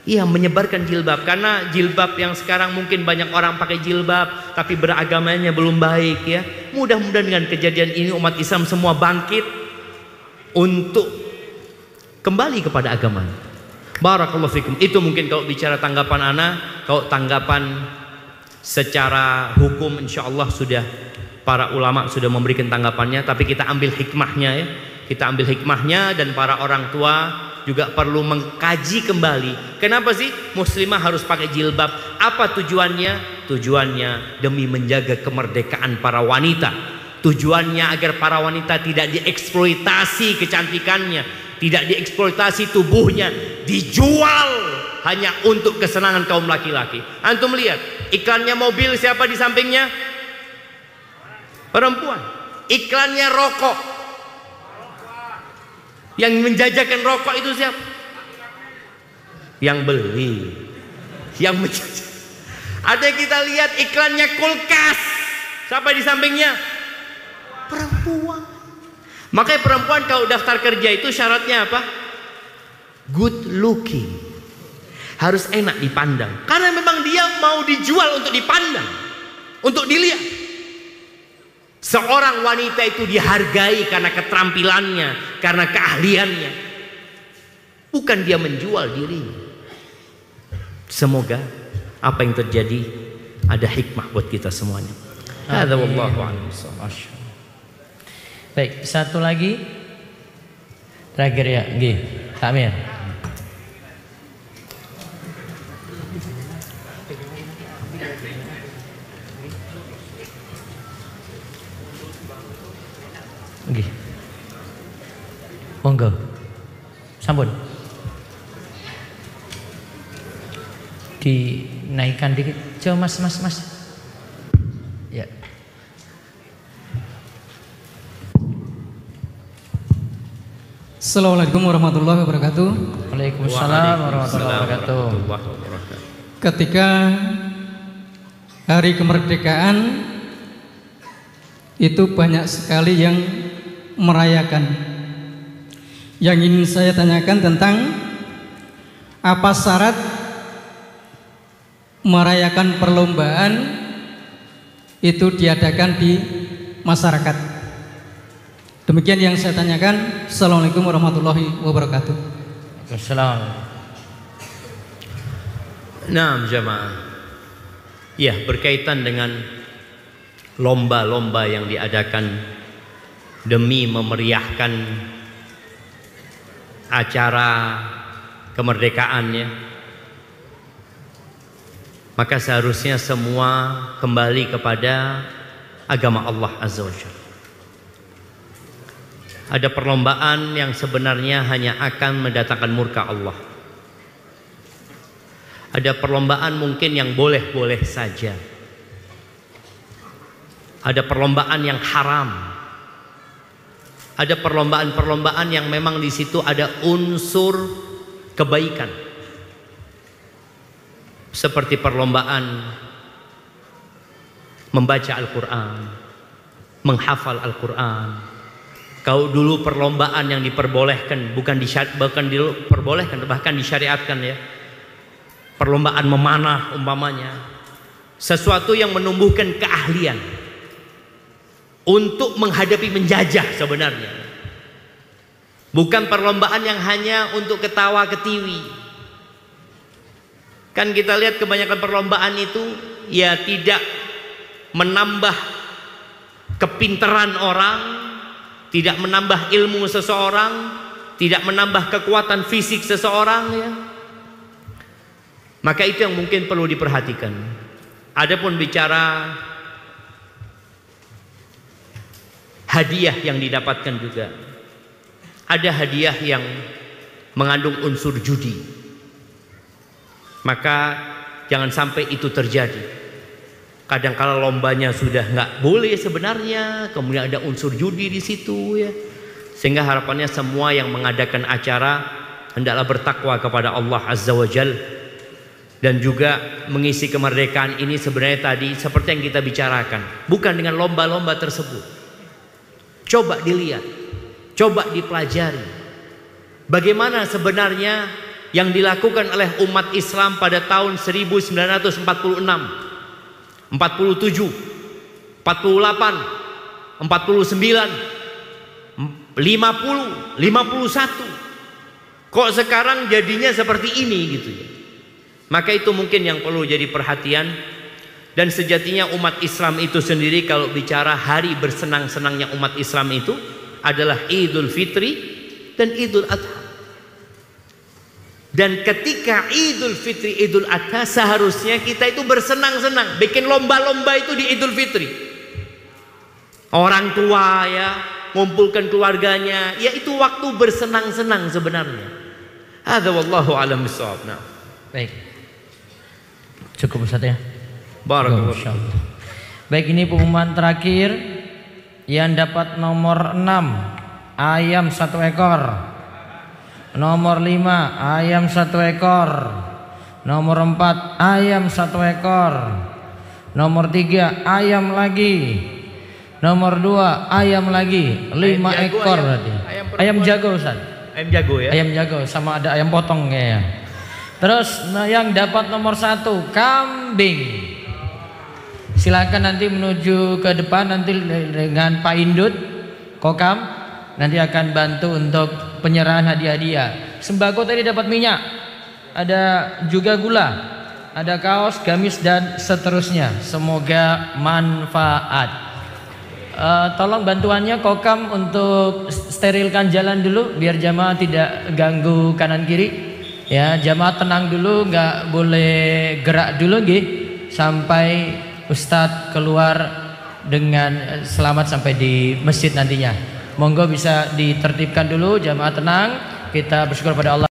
menyebarkan jilbab. Karena jilbab yang sekarang mungkin banyak orang pakai jilbab tapi beragamanya belum baik ya. Mudah-mudahan dengan kejadian ini umat Islam semua bangkit untuk kembali kepada agamanya. Barakallahu fikum. Itu mungkin kalau bicara tanggapan ana. Kalau tanggapan secara hukum insya Allah sudah para ulama sudah memberikan tanggapannya. Tapi kita ambil hikmahnya ya. Kita ambil hikmahnya, dan para orang tua juga perlu mengkaji kembali. Kenapa sih muslimah harus pakai jilbab? Apa tujuannya? Tujuannya demi menjaga kemerdekaan para wanita. Tujuannya agar para wanita tidak dieksploitasi kecantikannya, tidak dieksploitasi tubuhnya, dijual hanya untuk kesenangan kaum laki-laki. Antum lihat iklannya mobil, siapa di sampingnya? Perempuan. Iklannya rokok, yang menjajakan rokok itu siapa? Yang beli, yang menjajah. Ada kita lihat iklannya kulkas, siapa di sampingnya? Perempuan. Makanya perempuan kalau daftar kerja itu syaratnya apa? Good looking, harus enak dipandang, karena memang dia mau dijual untuk dipandang, untuk dilihat. Seorang wanita itu dihargai karena keterampilannya, karena keahliannya, bukan dia menjual dirinya. Semoga apa yang terjadi ada hikmah buat kita semuanya. Hadza wallahu a'lam. Baik, satu lagi terakhir ya, nggih, Kak Amir. Nggih. Monggo. Sampun. Dinaikkan dikit. Coba Mas. Ya. Assalamualaikum warahmatullahi wabarakatuh. Waalaikumsalam warahmatullahi wabarakatuh. Ketika hari kemerdekaan itu banyak sekali yang merayakan. Yang ingin saya tanyakan tentang apa syarat merayakan perlombaan itu diadakan di masyarakat. Demikian yang saya tanyakan. Assalamualaikum warahmatullahi wabarakatuh. Assalamualaikum. Nah, jamaah. Ya, berkaitan dengan lomba-lomba yang diadakan demi memeriahkan acara kemerdekaannya, maka seharusnya semua kembali kepada agama Allah Azza wa Jalla. Ada perlombaan yang sebenarnya hanya akan mendatangkan murka Allah. Ada perlombaan mungkin yang boleh-boleh saja. Ada perlombaan yang haram. Ada perlombaan-perlombaan yang memang di situ ada unsur kebaikan. Seperti perlombaan membaca Al-Quran, menghafal Al-Quran. Kalau dulu perlombaan yang diperbolehkan, bahkan disyariatkan ya. Perlombaan memanah umpamanya, sesuatu yang menumbuhkan keahlian untuk menghadapi penjajah sebenarnya. Bukan perlombaan yang hanya untuk ketawa ketiwi. Kan kita lihat kebanyakan perlombaan itu ya tidak menambah kepintaran orang, tidak menambah ilmu seseorang, tidak menambah kekuatan fisik seseorang ya. Maka itu yang mungkin perlu diperhatikan. Adapun bicara hadiah yang didapatkan juga, ada hadiah yang mengandung unsur judi. Maka jangan sampai itu terjadi. Kadang-kala lombanya sudah nggak boleh sebenarnya, kemudian ada unsur judi di situ ya. Sehingga harapannya semua yang mengadakan acara hendaklah bertakwa kepada Allah Azza wa Jalla. Dan juga mengisi kemerdekaan ini sebenarnya tadi seperti yang kita bicarakan, bukan dengan lomba-lomba tersebut. Coba dilihat, coba dipelajari bagaimana sebenarnya yang dilakukan oleh umat Islam pada tahun 1946, 47, 48, 49, 50, 51. Kok sekarang jadinya seperti ini gitu ya. Maka itu mungkin yang perlu jadi perhatian. Dan sejatinya umat Islam itu sendiri kalau bicara hari bersenang-senangnya umat Islam itu adalah Idul Fitri dan Idul Adha. Dan ketika Idul Fitri, Idul Adha, seharusnya kita itu bersenang-senang, bikin lomba-lomba itu di Idul Fitri. Orang tua ya, ngumpulkan keluarganya, ya itu waktu bersenang-senang sebenarnya. Hadza wallahu a'lam bishawab. Nah. Baik. Cukup Ustaz ya. Barakallahu. Baik, ini pengumuman terakhir yang dapat nomor 6 ayam 1 ekor. Nomor 5 ayam 1 ekor. Nomor 4 ayam 1 ekor. Nomor 3 ayam lagi. Nomor 2 ayam lagi. 5 ekor berarti. Ayam jago Ustaz. Ayam jago ya. Ayam jago sama ada ayam potong kayaknya. Terus yang dapat nomor 1 kambing. Silakan nanti menuju ke depan nanti dengan Pak Indut Kokam nanti akan bantu untuk penyerahan hadiah-hadiah. Sembako tadi dapat minyak, ada juga gula, ada kaos, gamis dan seterusnya. Semoga manfaat. Tolong bantuannya Kokam untuk sterilkan jalan dulu biar jamaah tidak ganggu kanan kiri. Ya, jamaah tenang dulu, nggak boleh gerak dulu nggih sampai Ustadz keluar dengan selamat sampai di masjid nantinya. Monggo bisa ditertibkan dulu, jamaah tenang. Kita bersyukur pada Allah.